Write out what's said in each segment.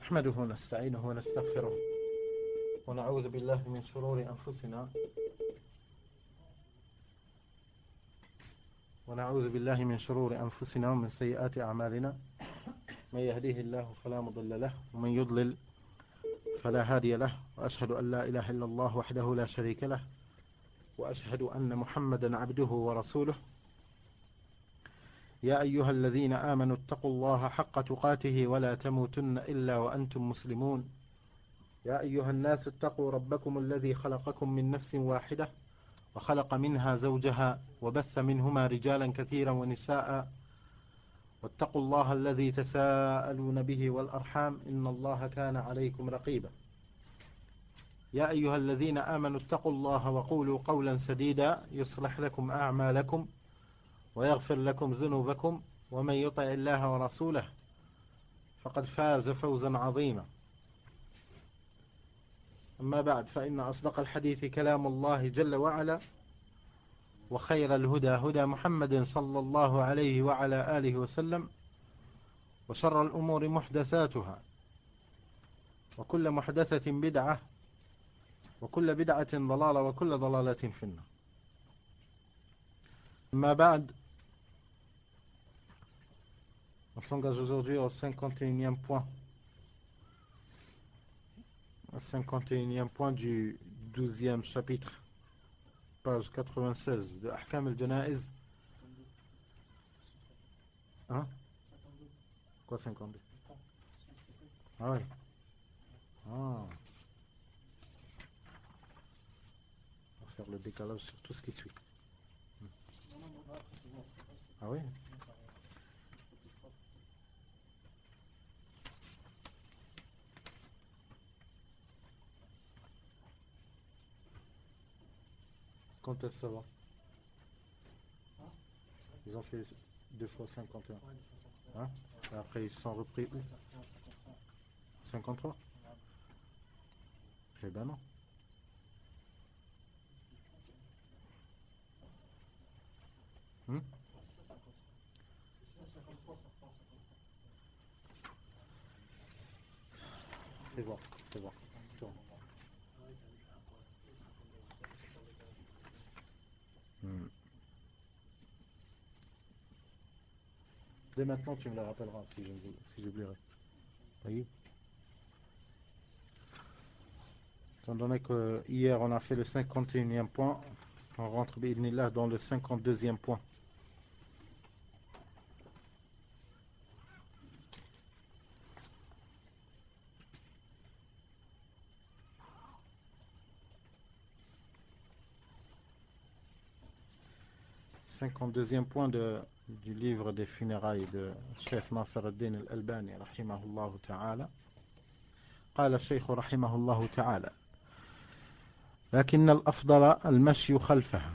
نحمده ونستعينه ونستغفره ونعوذ بالله من شرور أنفسنا ومن سيئات أعمالنا من يهديه الله فلا مضل له ومن يضلل فلا هادي له وأشهد أن لا إله إلا الله وحده لا شريك له وأشهد أن محمدا عبده ورسوله يا أيها الذين آمنوا اتقوا الله حق تقاته ولا تموتن إلا وأنتم مسلمون يا أيها الناس اتقوا ربكم الذي خلقكم من نفس واحدة وخلق منها زوجها وبث منهما رجالا كثيرا ونساء واتقوا الله الذي تساءلون به والأرحام إن الله كان عليكم رقيبا يا أيها الذين آمنوا اتقوا الله وقولوا قولا سديدا يصلح لكم أعمالكم ويغفر لكم ذنوبكم ومن يطع الله ورسوله فقد فاز فوزا عظيما أما بعد فإن أصدق الحديث كلام الله جل وعلا وخير الهدى هدى محمد صلى الله عليه وعلى آله وسلم وشر الأمور محدثاتها وكل محدثة بدعة وكل بدعة ضلالة وكل ضلالة في النار. أما بعد, on s'engage aujourd'hui au 51e point. Au 51e point du 12e chapitre, page 96 de Ahkam al-Janaiz. Hein? Quoi 52? Ah oui. Ah. On va faire le décalage sur tout ce qui suit. Ah oui? Quand est-ce que ça va? Ils ont fait 2 fois 51. Hein? Et après ils se sont repris où? 53? Eh ben non. C'est bon, c'est bon. Tourne. Dès maintenant, tu me le rappelleras si j'oublierai. Oui. Étant donné que hier on a fait le 51e point, on rentre bi'idhnillah dans le 52e point. Le 52e point du livre des funérailles de Cheikh Nasr al-Din al-Albani rahimahullah ta'ala. قال الشيخ رحمه الله تعالى لكن الأفضل المشي خلفها.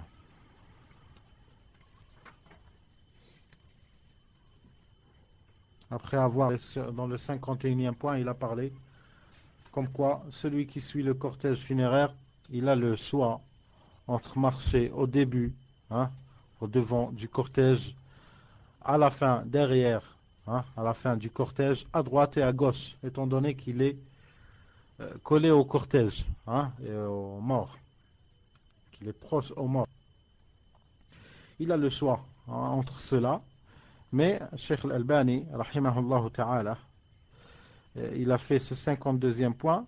Après avoir, dans le 51e point, il a parlé comme quoi celui qui suit le cortège funéraire, il a le choix entre marcher au début, au devant du cortège, à la fin, derrière, à la fin du cortège, à droite et à gauche, étant donné qu'il est collé au cortège et aux morts, qu'il est proche aux morts. Il a le choix entre cela, mais Cheikh Al-Albani, rahimahullah ta'ala, il a fait ce 52e point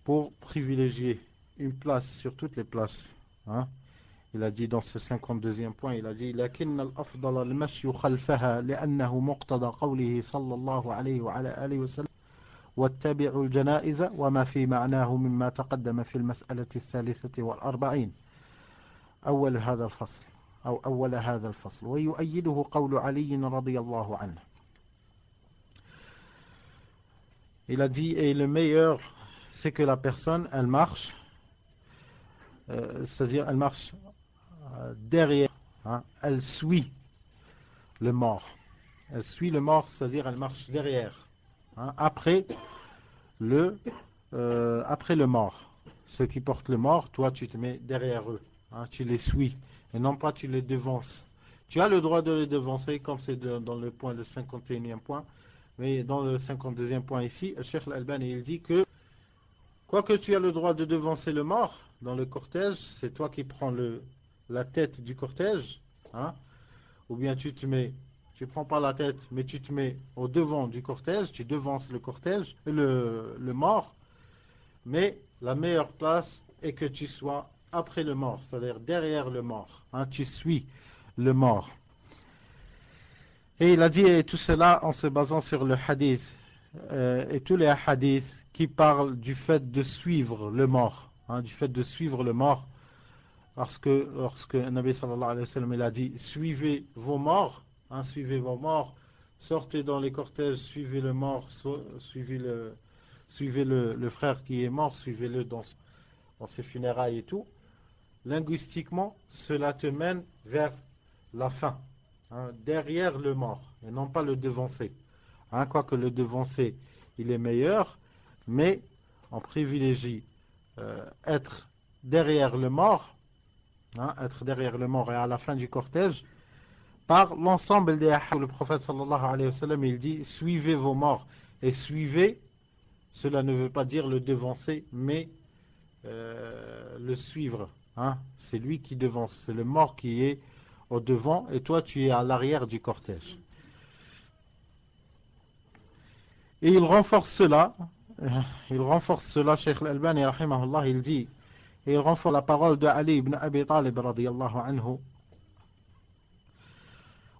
pour privilégier une place sur toutes les places. Il a dit dans ce 52e point, il a dit لكن الأفضل المشي خلفها لأنه مقتضى قوله صلى الله عليه وعلى آله وسلم واتبعوا الجنائز وما في معناه مما تقدم في المسألة 43 أول هذا الفصل ويؤيده قول علي رضي الله عنه. Il a dit et le meilleur c'est que la personne elle marche c'est-à-dire elle marche derrière, elle suit le mort. Elle suit le mort, c'est-à-dire elle marche derrière, après le mort. Ceux qui portent le mort, toi tu te mets derrière eux, tu les suis, et non pas tu les devances. Tu as le droit de les devancer, comme c'est dans le point, le 51e point, Mais dans le 52e point ici, Cheikh Al-Albani il dit que quoique tu as le droit de devancer le mort dans le cortège, c'est toi qui prends la tête du cortège, hein, ou bien tu prends pas la tête, mais tu te mets au devant du cortège, tu devances le cortège, le mort, mais la meilleure place est que tu sois après le mort, c'est-à-dire derrière le mort, hein, tu suis le mort. Et il a dit tout cela en se basant sur le hadith et tous les hadiths qui parlent du fait de suivre le mort, hein, du fait de suivre le mort, parce que lorsque Nabi sallallahu alayhi wa sallam il a dit suivez vos morts, hein, suivez vos morts, sortez dans les cortèges, suivez le mort, suivez le frère qui est mort, suivez-le dans ses funérailles et tout. Linguistiquement, cela te mène vers la fin, hein, derrière le mort, et non pas le devancer. Hein, quoique le devancer, il est meilleur, mais on privilégie être derrière le mort, hein, être derrière le mort et à la fin du cortège, par l'ensemble des hadiths où le prophète sallallahu alayhi wa sallam, il dit suivez vos morts, et suivez, cela ne veut pas dire le devancer, mais le suivre. Hein, c'est lui qui devance, c'est le mort qui est au devant et toi tu es à l'arrière du cortège. Et il renforce cela, Cheikh Al-Albani rahimahullah, il dit, et il renforce la parole de Ali ibn Abi Talib radiyallahu anhu.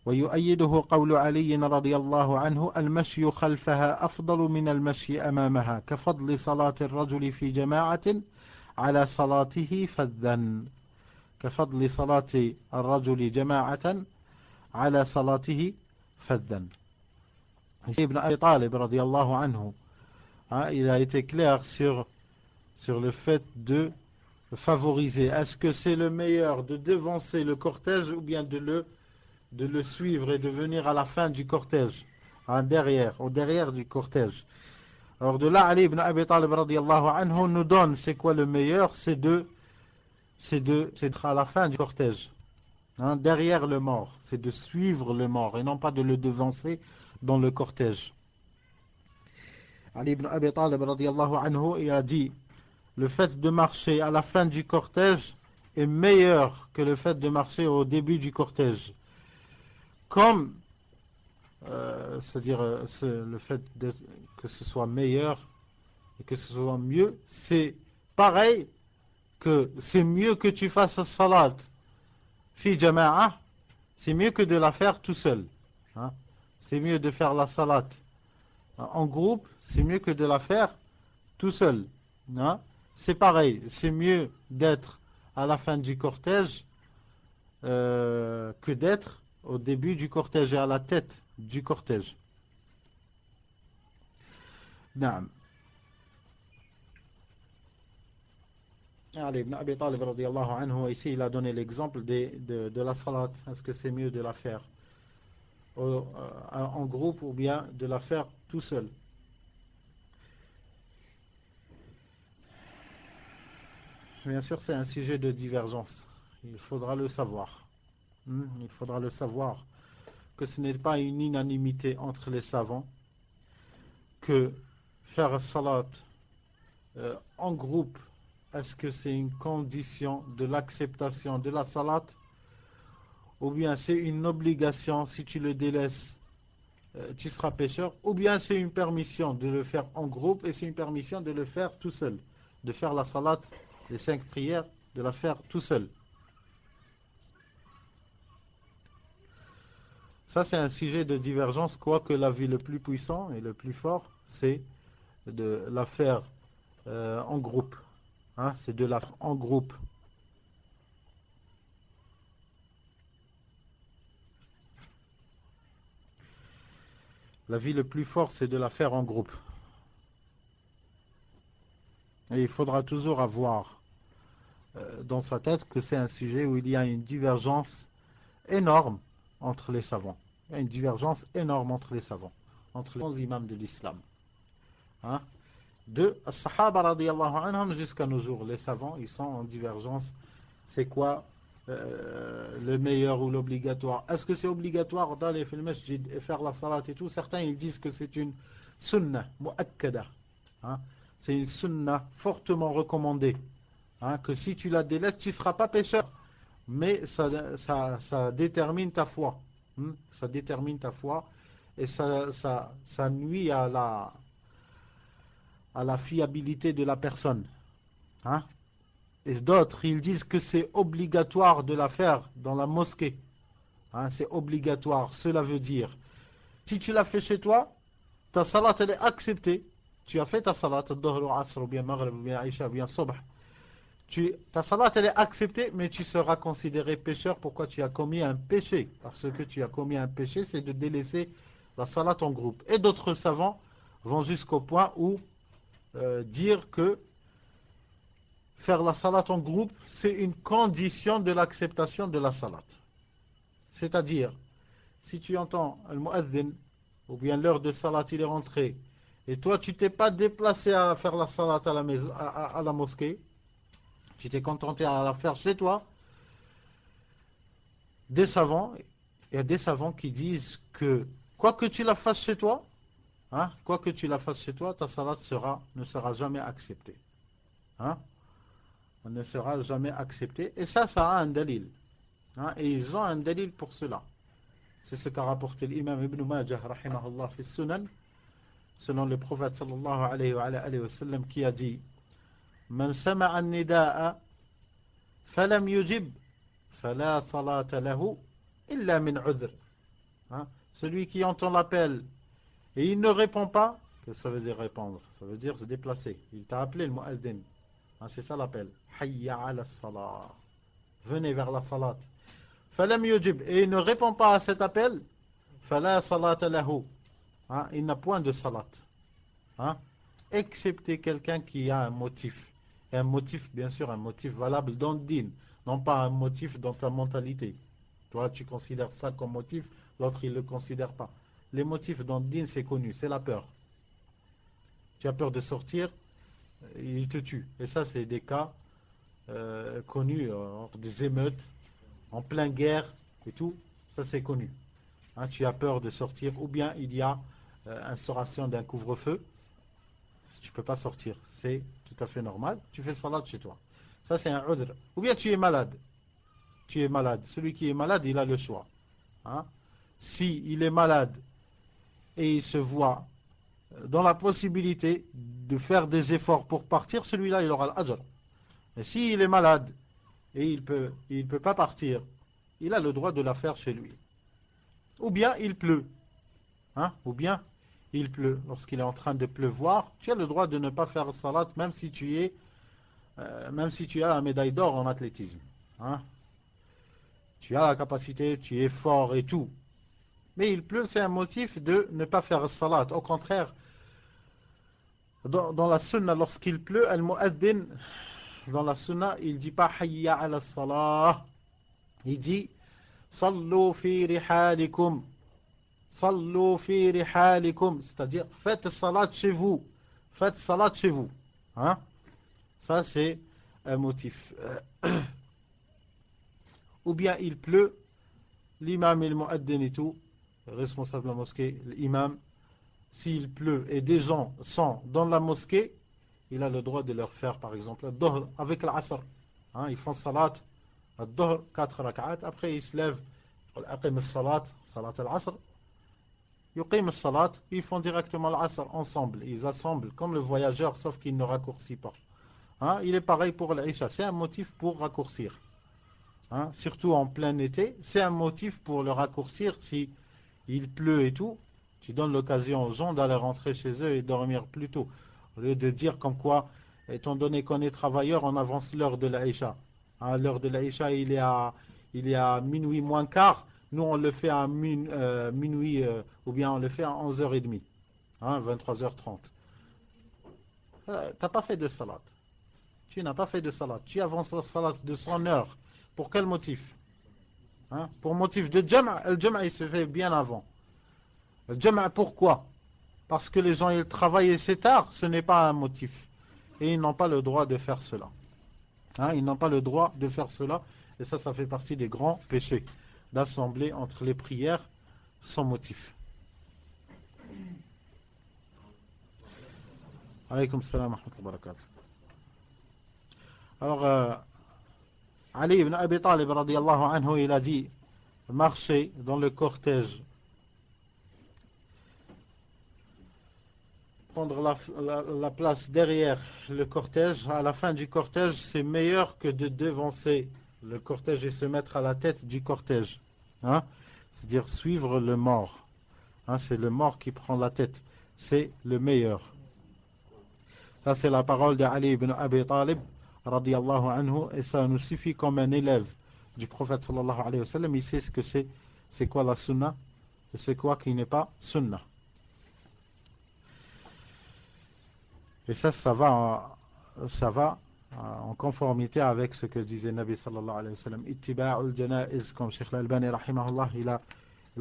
ويؤيده قول علي رضي الله عنه المشي خلفها أفضل من المشي أمامها كفضل صلاة الرجل في جماعة على صلاته فذا كفضل صلاة الرجل جماعة على صلاته فذا. Ibn Abi Talib radiyallahu anhu, hein, il a été clair sur le fait de favoriser. Est-ce que c'est le meilleur de devancer le cortège ou bien de le suivre et de venir à la fin du cortège, hein, au derrière du cortège. Alors de là, Ali ibn Abi Talib radiyallahu anhu nous donne c'est quoi le meilleur, c'est d'être à la fin du cortège, hein, derrière le mort, c'est de suivre le mort et non pas de le devancer dans le cortège. Ali ibn Abi Talib radiyallahu anhu, il a dit le fait de marcher à la fin du cortège est meilleur que le fait de marcher au début du cortège. Comme, c'est-à-dire le fait que ce soit meilleur et que ce soit mieux, c'est pareil que c'est mieux que tu fasses salat fi jama'a, c'est mieux que de la faire tout seul. Hein? C'est mieux de faire la salat en groupe, c'est mieux que de la faire tout seul. Hein? C'est pareil, c'est mieux d'être à la fin du cortège que d'être au début du cortège et à la tête du cortège. Naam. Ali ibn Abi Talib radiyallahu anhu, ici il a donné l'exemple de la salat. Est-ce que c'est mieux de la faire en groupe ou bien de la faire tout seul? Bien sûr, c'est un sujet de divergence. Il faudra le savoir. Il faudra le savoir que ce n'est pas une unanimité entre les savants que faire salat en groupe, est-ce que c'est une condition de l'acceptation de la salat ou bien c'est une obligation, si tu le délaisses tu seras pécheur, ou bien c'est une permission de le faire en groupe et c'est une permission de le faire tout seul, de faire la salat, les 5 prières, de la faire tout seul. Ça, c'est un sujet de divergence, quoique l'avis le plus puissant et le plus fort, c'est de la faire en groupe. Hein, c'est de la faire en groupe. L'avis le plus fort, c'est de la faire en groupe. Et il faudra toujours avoir dans sa tête que c'est un sujet où il y a une divergence énorme entre les savants. Il y a une divergence énorme entre les savants, entre les 11 imams de l'islam. Hein? De As-Sahaba radiyallahu anhum jusqu'à nos jours, les savants, ils sont en divergence. C'est quoi le meilleur ou l'obligatoire. Est-ce que c'est obligatoire d'aller faire le masjid et faire la salat et tout? Certains ils disent que c'est une sunnah mu'akkada. Hein? C'est une sunnah fortement recommandée. Hein? Que si tu la délaisses, tu ne seras pas pécheur. Mais ça détermine ta foi. Hein? Ça détermine ta foi. Et ça nuit à la fiabilité de la personne. Hein? Et d'autres, ils disent que c'est obligatoire de la faire dans la mosquée. Hein, c'est obligatoire. Cela veut dire, si tu l'as fait chez toi, ta salat, elle est acceptée. Tu as fait ta salat, al-Dhuhr ou Asr, ou bien Maghrib, ou bien Aïcha, ou bien Subh. Ta salat, elle est acceptée, mais tu seras considéré pécheur. Pourquoi? Tu as commis un péché. Parce que tu as commis un péché, c'est de délaisser la salat en groupe. Et d'autres savants vont jusqu'au point où dire que faire la salat en groupe, c'est une condition de l'acceptation de la salat. C'est-à-dire, si tu entends le muaddin, ou bien l'heure de salat, il est rentré, et toi, tu t'es pas déplacé à faire la salat à la, maison, à la mosquée, tu t'es contenté à la faire chez toi, il y a des savants qui disent que, quoi que tu la fasses chez toi, hein, quoi que tu la fasses chez toi, ta salat ne sera jamais acceptée. Hein? On ne sera jamais accepté. Et ça a un dalil. Hein, et ils ont un dalil pour cela. C'est ce qu'a rapporté l'imam Ibn Majah, rahimahullah, fi sunan, selon le prophète sallallahu alayhi wa sallam, qui a dit Man sama'a an-nida'a falam yujib fala salata lahu illa min udhr. Celui qui entend l'appel et il ne répond pas, qu'est-ce que ça veut dire répondre? Ça veut dire se déplacer. Il t'a appelé le muaddin. C'est ça l'appel. Hayya ala salat. Venez vers la salat. Falam yujib. Et il ne répond pas à cet appel. Fala salata lahu. Il n'a point de salat. Excepté quelqu'un qui a un motif. Et un motif, bien sûr, un motif valable dans le din. Non pas un motif dans ta mentalité. Toi, tu considères ça comme motif. L'autre, il ne le considère pas. Les motifs dans le din, c'est connu. C'est la peur. Tu as peur de sortir, il te tue. Et ça, c'est des cas connus, des émeutes, en pleine guerre et tout. Ça, c'est connu. Tu as peur de sortir, ou bien il y a instauration d'un couvre-feu. Tu ne peux pas sortir. C'est tout à fait normal. Tu fais salat chez toi. Ça, c'est un udr. Ou bien tu es malade. Tu es malade. Celui qui est malade, il a le choix. Si il est malade et il se voit dans la possibilité de faire des efforts pour partir, celui-là, il aura l'ajr. Mais s'il est malade et il peut pas partir, il a le droit de la faire chez lui. Ou bien il pleut. Ou bien il pleut. Lorsqu'il est en train de pleuvoir, tu as le droit de ne pas faire salat, même si tu as la médaille d'or en athlétisme. Tu as la capacité, tu es fort et tout. Mais il pleut, c'est un motif de ne pas faire salat. Au contraire, dans la sunna, lorsqu'il pleut, al-mu'addin, dans la sunna, il ne dit pas hayya ala salah. Il dit sallu fi rihalikum. Sallu fi rihalikum. C'est-à-dire, faites salat chez vous. Faites salat chez vous. Ça, c'est un motif. Ou bien il pleut, l'imam et le mu'addin et tout, responsable de la mosquée, l'imam, s'il pleut et des gens sont dans la mosquée, il a le droit de leur faire par exemple le dhuhr avec l'asr. Ils font salat, le dhuhr, 4 rak'at, après ils se lèvent, salat al-asr, ils font directement l'asr ensemble, ils assemblent comme le voyageur sauf qu'il ne raccourcit pas. Il est pareil pour l'isha, c'est un motif pour raccourcir. Surtout en plein été, c'est un motif pour le raccourcir. Si il pleut et tout, tu donnes l'occasion aux gens d'aller rentrer chez eux et dormir plus tôt. Au lieu de dire comme quoi, étant donné qu'on est travailleur, on avance l'heure de l'Aïcha. L'heure de l'Aïcha, il est à minuit moins quart. Nous, on le fait à minuit, ou bien on le fait à 11h30, 23h30. Tu n'as pas fait de salat. Tu n'as pas fait de salat. Tu avances la salat de 100 heures. Pour quel motif? Pour motif de jama'. Le jama' il se fait bien avant. Le jama' pourquoi? Parce que les gens ils travaillent et c'est tard. Ce n'est pas un motif. Et ils n'ont pas le droit de faire cela. Ils n'ont pas le droit de faire cela. Et ça fait partie des grands péchés, d'assembler entre les prières sans motif. Alaykoum salam wa rahmatullahi wa barakatuh. Alors, Ali ibn Abi Talib radiyallahu anhu, il a dit marcher dans le cortège, prendre la place derrière le cortège, à la fin du cortège, c'est meilleur que de devancer le cortège et se mettre à la tête du cortège. Hein? C'est-à-dire suivre le mort. Hein? C'est le mort qui prend la tête. C'est le meilleur. Ça, c'est la parole de Ali ibn Abi Talib radiyallahu anhu, et ça nous suffit comme un élève du prophète sallallahu alayhi wa sallam. Il sait ce que c'est quoi la sunna et c'est quoi qui n'est pas sunna. Et ça va en conformité avec ce que disait Nabi sallallahu alayhi wa sallam. Ittiba'ul janaiz, comme Cheikh Al-Albani rahimahullah, il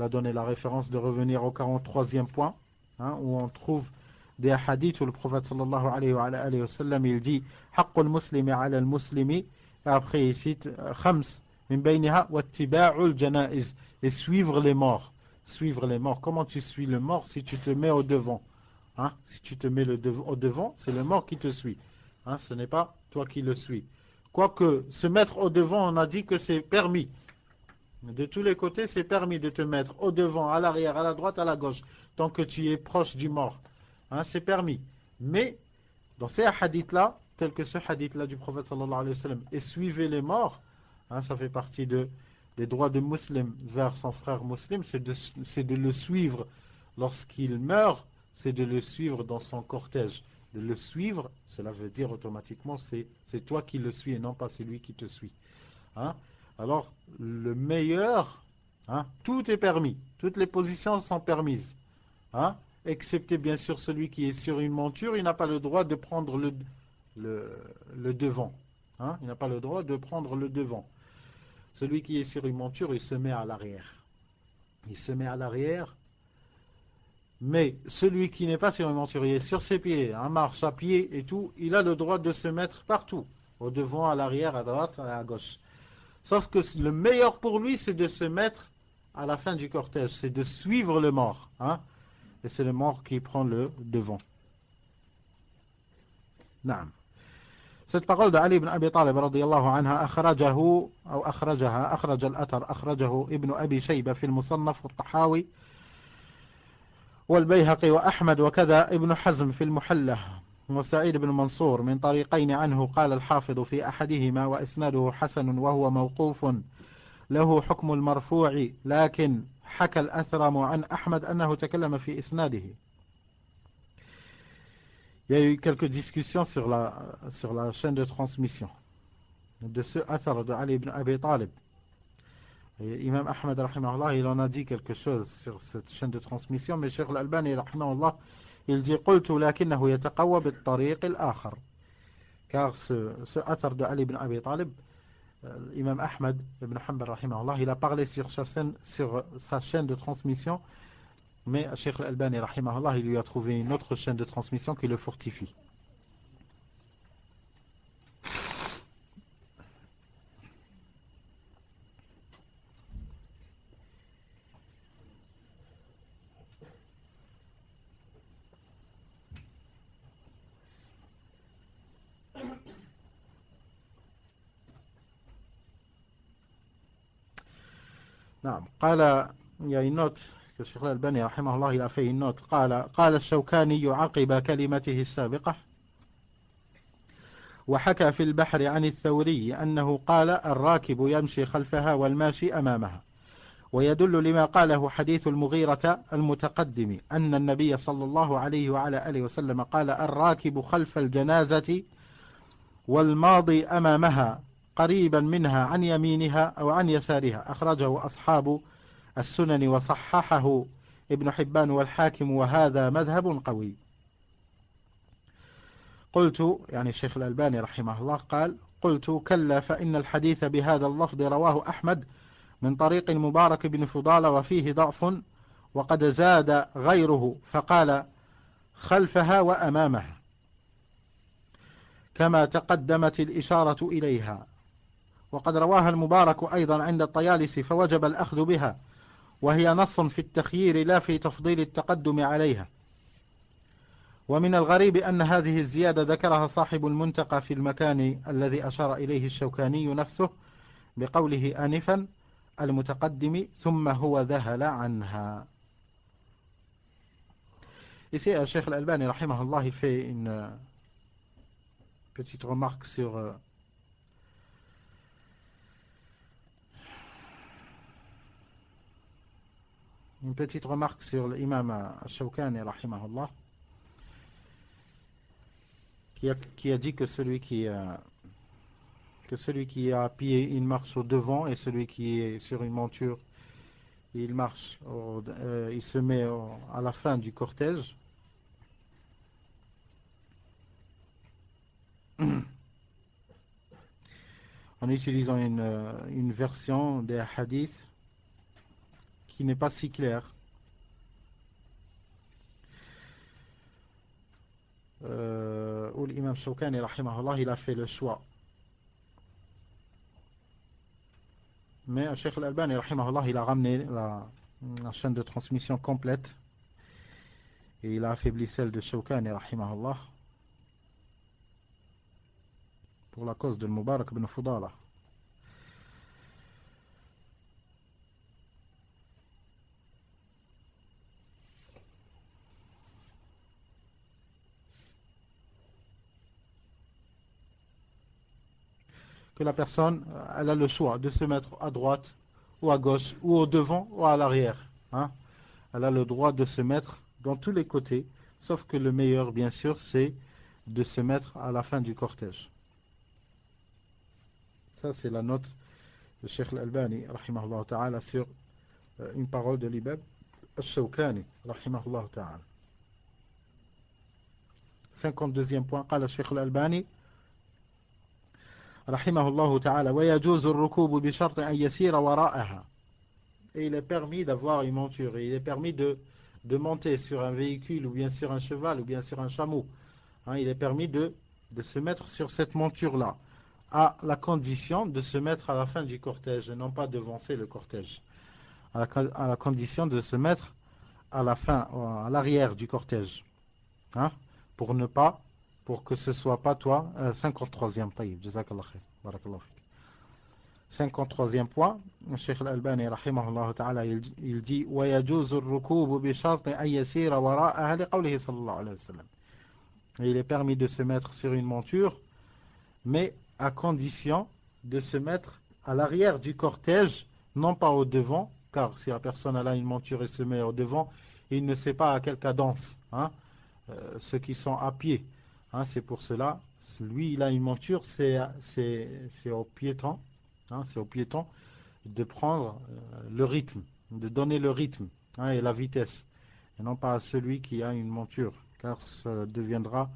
a donné la référence de revenir au 43e point, hein, où on trouve des hadiths où le prophète sallallahu alayhi wa sallam, il dit haqqul muslimi ala al-muslimi, et après il cite khams min bayniha wattiba'ul janaiz, et suivre les morts. Suivre les morts. Comment tu suis le mort? Si tu te mets au devant. Hein? Si tu te mets au devant, c'est le mort qui te suit. Hein? Ce n'est pas toi qui le suis. Quoique se mettre au devant, on a dit que c'est permis. De tous les côtés, c'est permis de te mettre au devant, à l'arrière, à la droite, à la gauche, tant que tu es proche du mort. Hein, c'est permis. Mais dans ces hadiths-là, tels que ce hadith-là du prophète sallallahu alayhi wa sallam, et suivez les morts, hein, ça fait partie des droits de musulman vers son frère musulman, c'est de le suivre lorsqu'il meurt, c'est de le suivre dans son cortège. De le suivre, cela veut dire automatiquement, c'est toi qui le suis et non pas c'est lui qui te suit. Hein? Alors, le meilleur, hein, tout est permis, toutes les positions sont permises. Hein? Excepté bien sûr celui qui est sur une monture, il n'a pas le droit de prendre le devant. Hein? Il n'a pas le droit de prendre le devant. Celui qui est sur une monture, il se met à l'arrière. Il se met à l'arrière. Mais celui qui n'est pas sur une monture, il est sur ses pieds, en marche à pied et tout, il a le droit de se mettre partout. Au devant, à l'arrière, à droite, à gauche. Sauf que le meilleur pour lui, c'est de se mettre à la fin du cortège. C'est de suivre le mort. Hein? Et c'est le mort qui prend le devant. Naam. Cette parole de Ali ibn Abi Talib radiyallahu anha أخرج الأثر أخرجه ابن أبي شيبة في المصنف والطحاوي والبيهقي وأحمد وكذا ابن حزم في المحلة وسعيد بن منصور من طريقين عنه. قال الحافظ في أحدهما وإسناده حسن وهو موقوف له حكم المرفوع، لكن حكى الأثرم عن أحمد أنه تكلم في إسناده. Il y a eu quelques discussions sur la chaîne de transmission de ce athar de Ali ibn Abi Talib. Et Imam Ahmad rahimahullah, il en a dit quelque chose sur cette chaîne de transmission, mais Cheikh Al-Albani rahimahullah, il dit قلت لكنه يتقوى بالطريق الآخر. Car ce athar de Ali ibn Abi Talib, Imam Ahmad ibn Hanbal rahimahullah, il a parlé sur sa chaîne de transmission, mais Cheikh Al-Albani rahimahullah, il lui a trouvé une autre chaîne de transmission qui le fortifie. نعم. قال il y a une note que Cheikh Al-Albani rahimahullah il a fait une note. قال الشوكاني عقب كلمته السابقة وحكى في البحر عن الثوري أنه قال الراكب يمشي خلفها والماشي أمامها، ويدل لما قاله حديث المغيرة المتقدم أن النبي صلى الله عليه وعلى آله وسلم قال الراكب خلف الجنازة والماضي أمامها قريبا منها عن يمينها أو عن يسارها. أخرجه أصحاب السنن وصححه ابن حبان والحاكم وهذا مذهب قوي. قلت يعني الشيخ الألباني رحمه الله قال قلت كلا فإن الحديث بهذا اللفظ رواه أحمد من طريق المبارك بن فضالة وفيه ضعف، وقد زاد غيره فقال خلفها وأمامها كما تقدمت الإشارة إليها، وقد رواها المبارك أيضا عند الطيالسي فوجب الأخذ بها، وهي نص في التخيير لا في تفضيل التقدم عليها. ومن الغريب أن هذه الزيادة ذكرها صاحب المنتقى في المكان الذي أشار إليه الشوكاني نفسه بقوله آنفا المتقدم ثم هو ذهل عنها. Ici, Cheikh Al-Albani, rahimahullah, il fait une petite remarque sur l'imam Al-Shawkani, rahimahullah, qui a dit que celui qui a à pied, il marche au devant, et celui qui est sur une monture, il marche, il se met à la fin du cortège. En utilisant une version des hadiths qui n'est pas si claire. Où l'imam Shawkani, rahimahullah, il a fait le choix. Mais Cheikh Al-Albani, rahimahullah, il a ramené la chaîne de transmission complète et il a affaibli celle de Shawkani, rahimahullah, pour la cause de Mubarak ibn Fudala. Que la personne, elle a le choix de se mettre à droite ou à gauche, ou au devant ou à l'arrière. Hein? Elle a le droit de se mettre dans tous les côtés, sauf que le meilleur, bien sûr, c'est de se mettre à la fin du cortège. Ça, c'est la note de Cheikh Al-Albani, rahimahullah ta'ala, sur une parole de l'imam Al-Shawkani, rahimahullah ta'ala. 52e point, قال Cheikh Al-Albani رحمه الله تعالى ويجوز الركوب بشرط أن يسير وراءها. Et il est permis d'avoir une monture, et il est permis de monter sur un véhicule, ou bien sur un cheval, ou bien sur un chameau. Hein, il est permis de se mettre sur cette monture-là, à la condition de se mettre à la fin du cortège, et non pas devancer le cortège. À la condition de se mettre à la fin, à l'arrière du cortège. Hein, pour que ce soit pas toi, 53e, taïb, jazakallah khair, barakallahu fik. 53e point, Cheikh Al-Albani, rahimahullah ta'ala, il dit وَيَجُوزُ الرُّكُوبُ بِشَرْطِ أَنْ يَسِيرَ وَرَاءَهَا لِقَوْلِهِ صلى الله عليه وسلم. Il est permis de se mettre sur une monture, mais à condition de se mettre à l'arrière du cortège, non pas au devant, car si la personne a une monture et se met au devant, il ne sait pas à quelle cadence, hein, ceux qui sont à pied. Hein, c'est pour cela, lui il a une monture, c'est au piéton, hein, c'est au piéton de prendre le rythme, de donner le rythme, hein, et la vitesse, et non pas à celui qui a une monture, car ça deviendra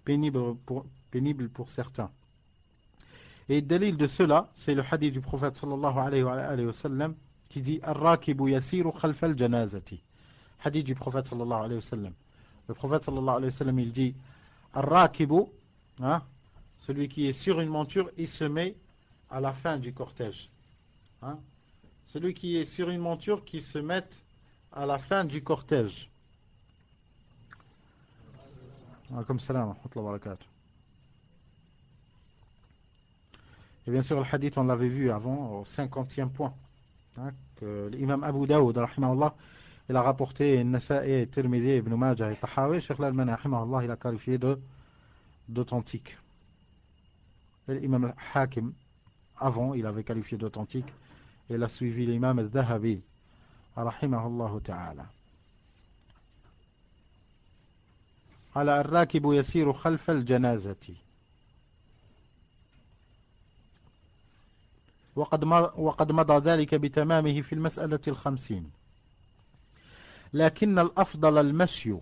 pénible pour certains. Et le dalil de cela, c'est le hadith du prophète sallallahu alayhi wa sallam qui dit Ar-rakibu yasiru khalfa al-janazati. Hadith du prophète sallallahu alayhi wa sallam. Le prophète sallallahu alayhi wa sallam, il dit Ar-rakibu, hein, celui qui est sur une monture, il se met à la fin du cortège. Hein, celui qui est sur une monture, qui se met à la fin du cortège. Alaykoum salam wa rahmatullahi wa barakatuh. Et bien sûr, le hadith, on l'avait vu avant, au 50e point, hein, que l'imam Abu Daoud, rahimahullah, il a rapporté Nasa'i, Tirmidhi, Ibn Majah et Tahawi. Cheikh Al-Albani, rahimahullah, il a qualifié d'authentique. Et l'imam Hakim, avant, il avait qualifié d'authentique. Et il a suivi l'imam Al-Dhahabi, rahimahullah ta'ala. Ala ar-rakibu yasiru khalfa al-janazati. وقد مضى ذلك بتمامه في المسألة 50. لكن الأفضل المشي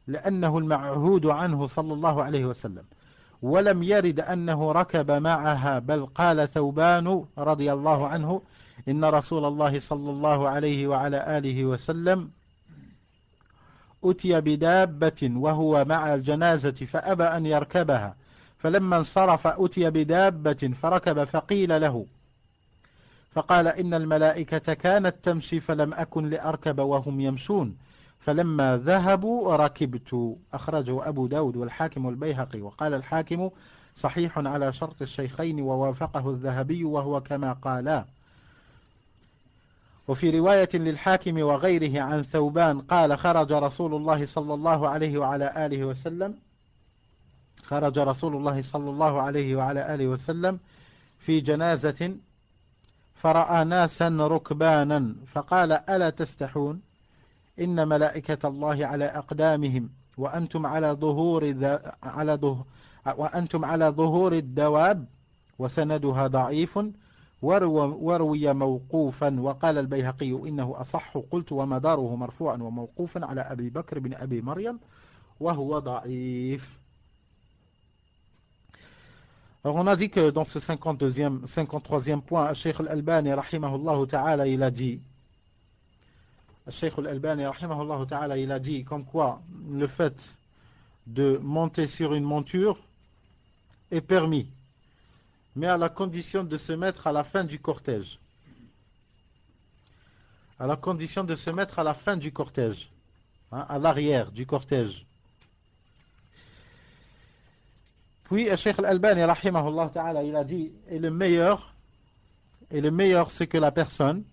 لأنه المعهود عنه صلى الله عليه وسلم، ولم يرد أنه ركب معها، بل قال ثوبان رضي الله عنه إن رسول الله صلى الله عليه وعلى آله وسلم أتي بدابة وهو مع الجنازة فأبى أن يركبها، فلما انصرف أتي بدابة فركب فقيل له فقال إن الملائكة كانت تمشي فلم أكن لأركب وهم يمشون فلما ذهبوا ركبت. أخرجه أبو داود والحاكم والبيهقي. وقال الحاكم صحيح على شرط الشيخين ووافقه الذهبي وهو كما قالا. وفي رواية للحاكم وغيره عن ثوبان قال خرج رسول الله صلى الله عليه وعلى آله وسلم في جنازة فرأى ناسا ركبانا فقال ألا تستحون إن ملائكة الله على أقدامهم وأنتم على ظهور الدواب. وسندها ضعيف وروي موقوفا. وقال البيهقي إنه أصح. قلت ومداره مرفوعا وموقوفا على أبي بكر بن أبي مريم وهو ضعيف. Alors on a dit que dans ce 53e point, Cheikh Al-Albani rahimahullah ta'ala il a dit comme quoi le fait de monter sur une monture est permis, mais à la condition de se mettre à la fin du cortège. À la condition de se mettre à la fin du cortège, à l'arrière du cortège. Puis Cheikh Al-Albani rahimahullah ta'ala il a dit et le meilleur c'est que la personne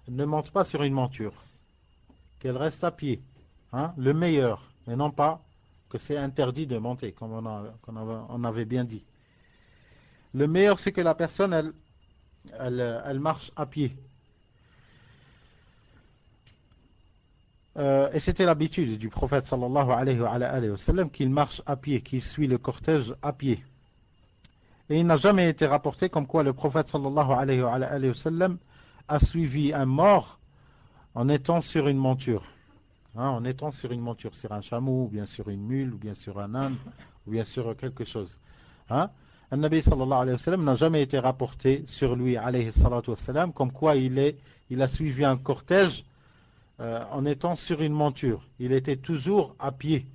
ne monte pas sur une monture, qu'elle reste à pied, le meilleur, et non pas que c'est interdit de monter comme on avait bien dit. Le meilleur c'est que la personne elle marche à pied. Et c'était l'habitude du prophète sallallahu alayhi wa sallam qu'il marche à pied, qu'il suit le cortège à pied. Et il n'a jamais été rapporté comme quoi le prophète sallallahu alayhi wa sallam a suivi un mort en étant sur une monture. En étant sur une monture, sur un chameau, ou bien sur une mule, ou bien sur un âne, ou bien sur quelque chose. Un Nabi sallallahu alayhi wa sallam n'a jamais été rapporté sur lui alayhi salatu wa sallam comme quoi il a suivi un cortège en étant sur une monture. Il était toujours à pied.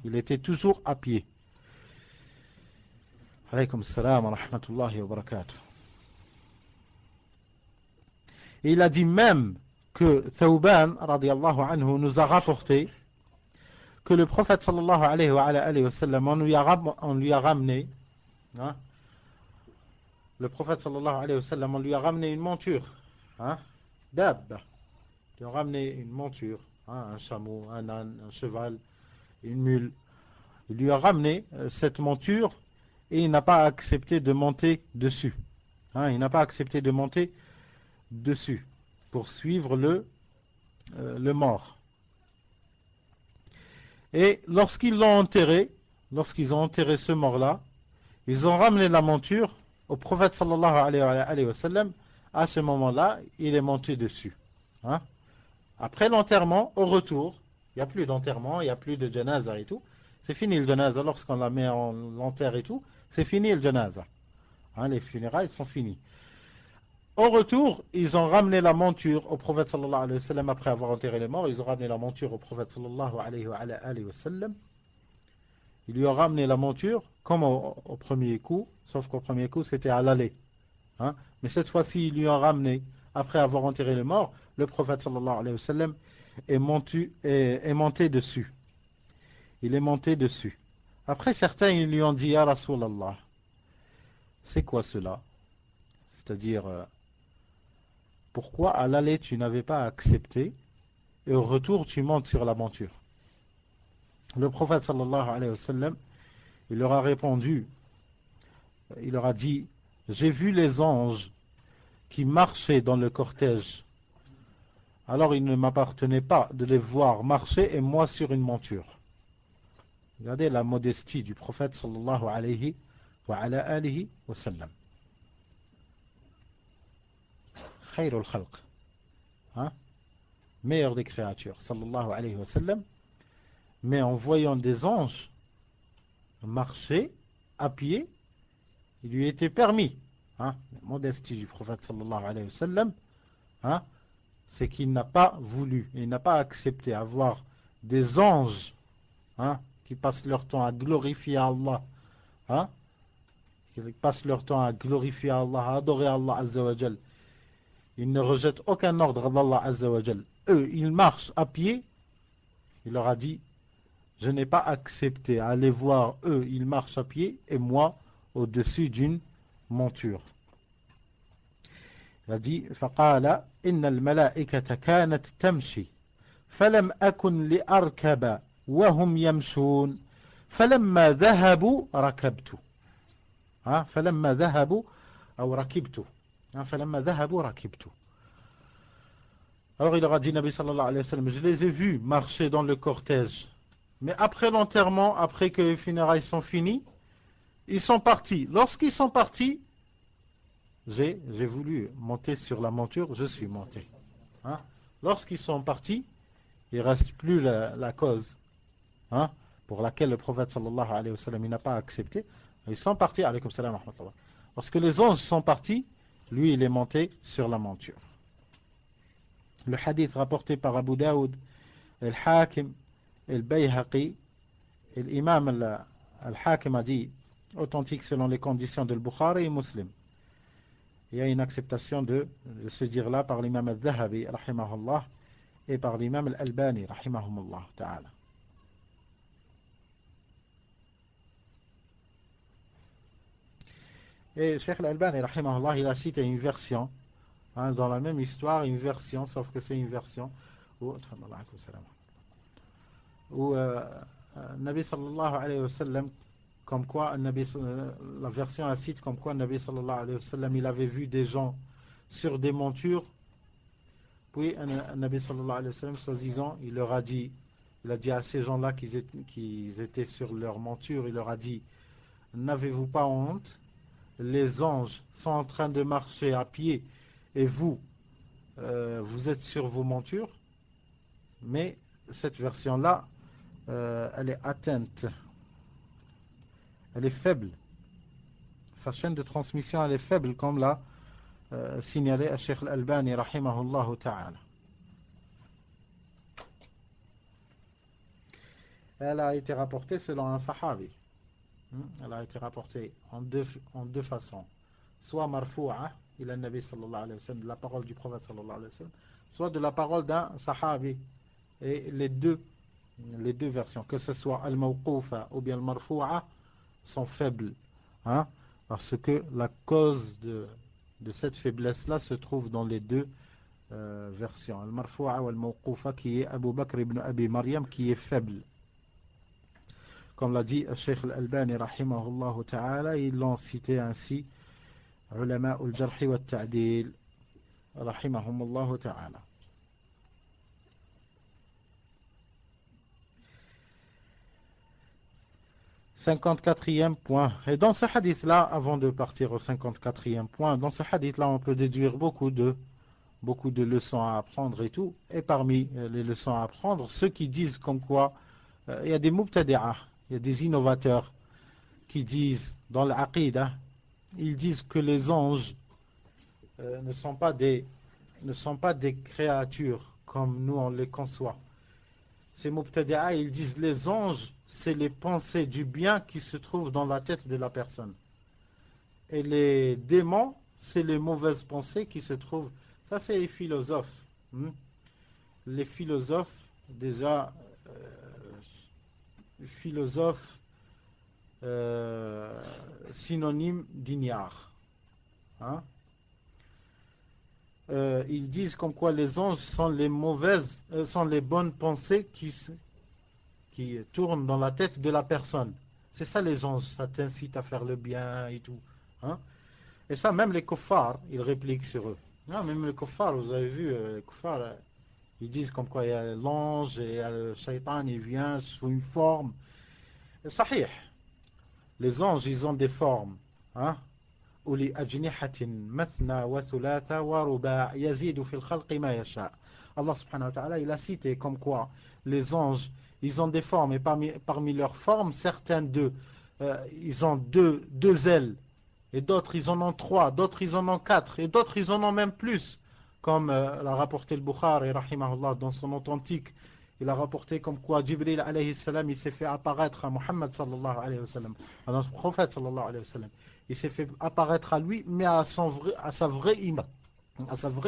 Il était toujours à pied. Alaykum salam wa rahmatullahi wa barakatuh. Et il a dit même que Thawban radiyallahu anhu nous a rapporté que le prophète sallallahu alayhi wa sallam on lui a ramené le prophète sallallahu alayhi wa sallam on lui a ramené une monture, dab. Ils ont ramené une monture, un chameau, un âne, un cheval, une mule. Il lui a ramené cette monture et il n'a pas accepté de monter dessus. Il n'a pas accepté de monter dessus pour suivre le mort. Et lorsqu'ils ont enterré ce mort-là, ils ont ramené la monture au prophète sallallahu alayhi wa sallam. À ce moment-là, il est monté dessus. Après l'enterrement, au retour, il n'y a plus d'enterrement, il n'y a plus de janaza et tout. C'est fini le janaza, lorsqu'on la met en l'enterre et tout, c'est fini le janaza. Les funérailles sont finis. Au retour, ils ont ramené la monture au prophète sallallahu alayhi wa sallam après avoir enterré les morts. Ils ont ramené la monture au prophète sallallahu alayhi wa sallam. Ils lui ont ramené la monture comme au premier coup, sauf qu'au premier coup c'était à l'aller. Mais cette fois-ci, ils lui ont ramené après avoir enterré les morts. Le prophète sallallahu alayhi wa sallam est monté dessus. Il est monté dessus. Après, certains ils lui ont dit Ya Rasulallah, c'est quoi cela? C'est-à-dire, pourquoi à l'aller tu n'avais pas accepté et au retour tu montes sur la monture? Le prophète sallallahu alayhi wa sallam, il leur a répondu, il leur a dit, j'ai vu les anges qui marchaient dans le cortège. Alors il ne m'appartenait pas de les voir marcher et moi sur une monture. Regardez la modestie du prophète sallallahu alayhi wa sallam. Khayrul khalq. Meilleur des créatures, sallallahu alayhi wa sallam. Mais en voyant des anges marcher à pied, il lui était permis. La modestie du prophète sallallahu alayhi wa sallam, c'est qu'il n'a pas voulu, il n'a pas accepté avoir des anges qui passent leur temps à glorifier Allah, hein, qui passent leur temps à glorifier Allah, à adorer Allah Azza wa Jal, ils ne rejettent aucun ordre d'Allah Azza wa Jal. Eux, ils marchent à pied. Il leur a dit, je n'ai pas accepté à aller voir eux, ils marchent à pied, et moi, au-dessus d'une monture. Il a dit, فقال إن الملائكة كانت تمشي فلم أكن لأركب وهم يمشون فلما ذهبوا ركبت. فلما ذهبوا أو ركبت. فلما ذهبوا ركبت. Alors il leur a dit, Nabi sallallahu alayhi wa sallam, je les ai vus marcher dans le cortège. Mais après l'enterrement, après que les funérailles sont finies, ils sont partis. Lorsqu'ils sont partis, j'ai voulu monter sur la monture, je suis monté. Lorsqu'ils sont partis, il ne reste plus la cause pour laquelle le prophète sallallahu alayhi wa sallam n'a pas accepté. Ils sont partis, alaykum salam wa rahmatullah. Lorsque les anges sont partis, lui il est monté sur la monture. Le hadith rapporté par Abu Daoud, Al-Hakim, Al-Bayhaqi, et l'imam Al-Hakim a dit, authentique selon les conditions de Al-Bukhari et Muslim. Il y a une acceptation de ce dire-là par l'imam Al-Dhahabi, rahimahullah, et par l'imam Al-Albani, rahimahumullah ta'ala. Et Cheikh Al-Albani, rahimahullah, il a cité une version, dans la même histoire, une version, sauf que c'est une version où Nabi sallallahu alayhi wa sallam, comme quoi la version cite comme quoi Nabi sallallahu alayhi wa sallam, il avait vu des gens sur des montures, puis Nabi sallallahu alayhi wa sallam, soi-disant, il a dit à ces gens-là qu'ils étaient sur leur monture, il leur a dit, n'avez-vous pas honte? Les anges sont en train de marcher à pied et vous, vous êtes sur vos montures. Mais cette version-là, elle est atteinte. Elle est faible. Sa chaîne de transmission, elle est faible, comme l'a signalé à Cheikh Al-Albani, rahimahullah ta'ala. Elle a été rapportée selon un sahabi. Elle a été rapportée en deux façons. Soit marfou'a, il a Nabi sallallahu alayhi wa sallam, de la parole du prophète sallallahu alayhi wa sallam, soit de la parole d'un sahabi. Et les deux versions, que ce soit al-mawqoufa ou bien al-marfou'a, sont faibles. Parce que la cause de cette faiblesse-là se trouve dans les deux versions. Al-marfou'a ou al-mawqoufa, qui est Abu Bakr ibn Abi Maryam, qui est faible. Comme l'a dit Cheikh Al-Albani, rahimahullah ta'ala, ils l'ont cité ainsi, ulama al-jarhi wa al-ta'dil, rahimahumullah ta'ala. « 54e point. Et dans ce hadith-là, avant de partir au 54e point, dans ce hadith-là, on peut déduire beaucoup de leçons à apprendre et tout. Et parmi les leçons à apprendre, ceux qui disent comme quoi, il y a des mubtadi'ah, il y a des innovateurs qui disent, dans l'aqidah, ils disent que les anges ne sont pas des créatures comme nous on les conçoit. Ces mubtadi'ah, ils disent les anges, c'est les pensées du bien qui se trouvent dans la tête de la personne. Et les démons, c'est les mauvaises pensées qui se trouvent. Ça, c'est les philosophes. Les philosophes, déjà, synonyme d'ignare. Ils disent comme quoi les anges sont les bonnes pensées qui tournent dans la tête de la personne. C'est ça les anges, ça t'incite à faire le bien et tout. Et ça, même les kuffars, ils répliquent sur eux. Même les kuffars, vous avez vu, les kuffars, ils disent comme quoi il y a l'ange et le shaitan, il vient sous une forme. Sahih. Les anges, ils ont des formes. أولي أجنحة مثنى وثلاث ورباع يزيد في الخلق ما يشاء. Allah subhanahu wa ta'ala, il a cité comme quoi les anges, ils ont des formes, et parmi leurs formes, certains d'eux, ils ont deux ailes, et d'autres ils en ont 3, d'autres ils en ont 4, et d'autres ils en ont même plus, comme l'a rapporté le Bukhari rahimahullah dans son authentique, il a rapporté comme quoi Jibril alayhi salam, il s'est fait apparaître à Muhammad sallallahu alayhi wa sallam, à notre prophète sallallahu alayhi wa sallam. Il s'est fait apparaître à lui, mais à sa vraie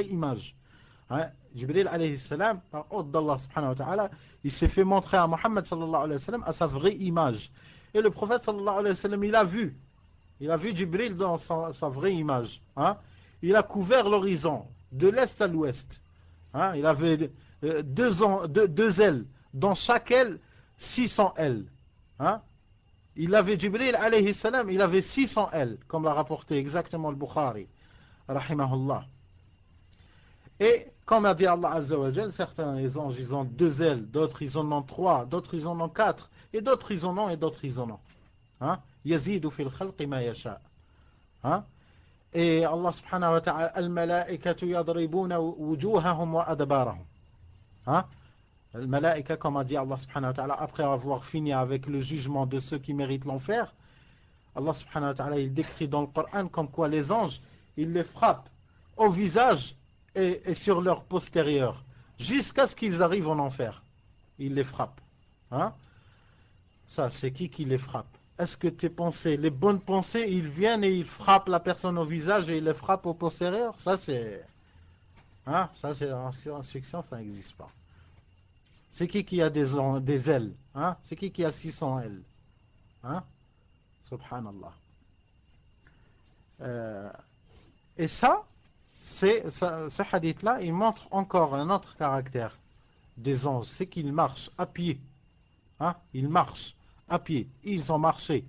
image. Hein? Jibril alayhi salam, par ordre d'Allah subhanahu wa ta'ala, il s'est fait montrer à Muhammad sallallahu alayhi wa sallam à sa vraie image. Et le prophète sallallahu alayhi wa sallam, il a vu Jibril dans sa vraie image. Hein? Il a couvert l'horizon, de l'est à l'ouest. Hein? Il avait deux ailes, dans chaque aile, 600 ailes. Hein? Il avait Jibril alayhi salam, il avait 600 ailes, comme l'a rapporté exactement le Bukhari, rahimahullah. Et comme a dit Allah Azza wa Jal, certains anges ils ont 2 ailes, d'autres ils en ont 3, d'autres ils en ont 4, et d'autres ils en ont et d'autres ils en ont. Hein? Yazidu fil khalqi ma yasha. Hein? Et Allah subhanahu wa ta'ala, al-malaikatu yadribuna wujuhahum wa adbarahum. Hein? Al-malaika, comme a dit Allah subhanahu wa ta'ala, après avoir fini avec le jugement de ceux qui méritent l'enfer, Allah subhanahu wa ta'ala, il décrit dans le Coran comme quoi les anges, ils les frappent au visage et sur leur postérieur, jusqu'à ce qu'ils arrivent en enfer. Ils les frappent. Hein? Ça, c'est qui les frappe? Est-ce que tes pensées, les bonnes pensées, ils viennent et ils frappent la personne au visage et ils les frappent au postérieur? Ça, c'est... Hein? Ça, c'est en science-fiction, ça n'existe pas. C'est qui a des ailes? Hein? C'est qui a 600 ailes? Hein? Subhanallah. Et ça, ce hadith-là, il montre encore un autre caractère des anges. C'est qu'ils marchent à pied. Hein? Ils marchent à pied. Ils ont marché.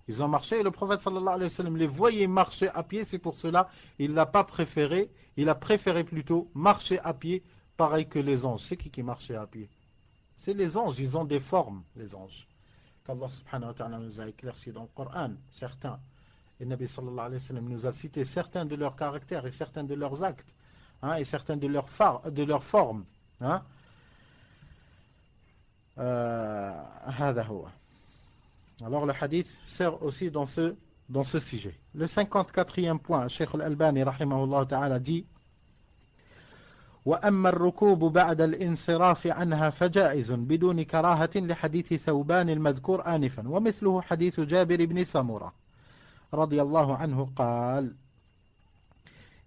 Ils ont marché et le prophète sallallahu alayhi wa sallam les voyait marcher à pied. C'est pour cela il l'a pas préféré. Il a préféré plutôt marcher à pied pareil que les anges. C'est qui marchait à pied? C'est les anges. Ils ont des formes, les anges. Qu'Allah subhanahu wa ta'ala nous a éclairci dans le Coran. Certains. Et Nabi sallallahu alayhi wa sallam nous a cité certains de leurs caractères et certains de leurs actes. Hein, et certains de leurs formes. Hein? Alors le hadith sert aussi dans ce sujet. Le 54e point, Cheikh Al-Albani rahimahullah ta'ala dit وأما الركوب بعد الانصراف عنها فجائز بدون كراهة لحديث ثوبان المذكور آنفا ومثله حديث جابر بن سمرة رضي الله عنه قال.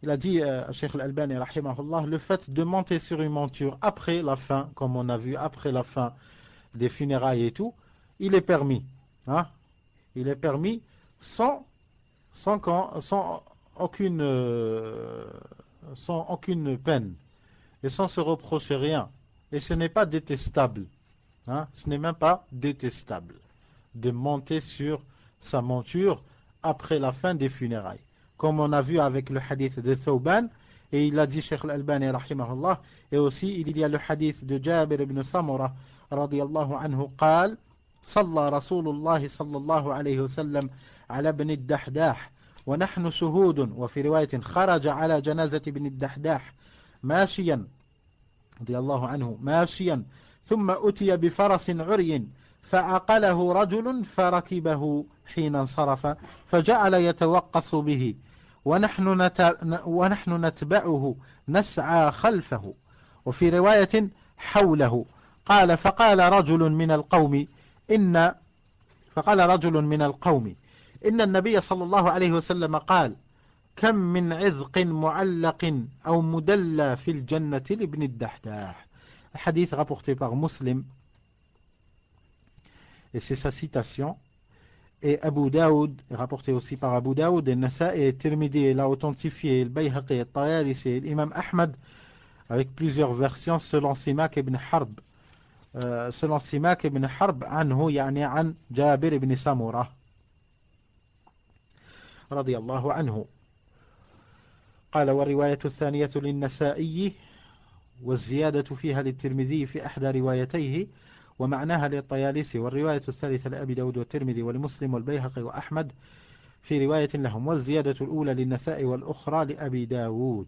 Il a dit, Cheikh Al-Albani rahimahullah, le fait de monter sur une monture après la fin, comme on a vu, après la fin des funérailles et tout, il est permis. Hein? Il est permis sans aucune peine et sans se reprocher rien. Et ce n'est pas détestable. Hein? Ce n'est même pas détestable de monter sur sa monture après la fin des funérailles. Comme on a vu avec le hadith de Thawban, et il a dit Cheikh Al-Albani rahimahullah, et aussi il y a le hadith de Jabir ibn Samura radiyallahu anhu قال صلى رسول الله صلى الله عليه وسلم على ابن الدحداح ونحن شهود وفي رواية خرج على جنازة ابن الدحداح ماشيا رضي الله عنه ماشيا ثم أتي بفرس عري فعقله رجل فركبه حين انصرف فجعل يتوقص به ونحن نتبعه نسعى خلفه وفي رواية حوله قال فقال رجل من القوم إن النبي صلى الله عليه وسلم قال كم من عذق معلق أو مدلى في الجنة لابن الدحداح. Hadith rapporté par Muslim, et c'est sa citation, et Abu Daoud, rapporté aussi par Abu Daoud, et Nasa'i, et Tirmidhi, l'a authentifié, le Bayhaqi, et Tayalisi, et l'imam Ahmad, avec plusieurs versions selon Simak ibn Harb. selon Simak ibn Harb, anhu, يعني عن جابر ibn Samura رضي الله عنه. قال والرواية الثانية للنسائي والزيادة فيها للترمذي في أحدى روايتيه ومعناها للطيالسي والرواية الثالثة لأبي داود والترمذي ولمسلم والبيهقي وأحمد في رواية لهم والزيادة الأولى للنسائي والأخرى لأبي داود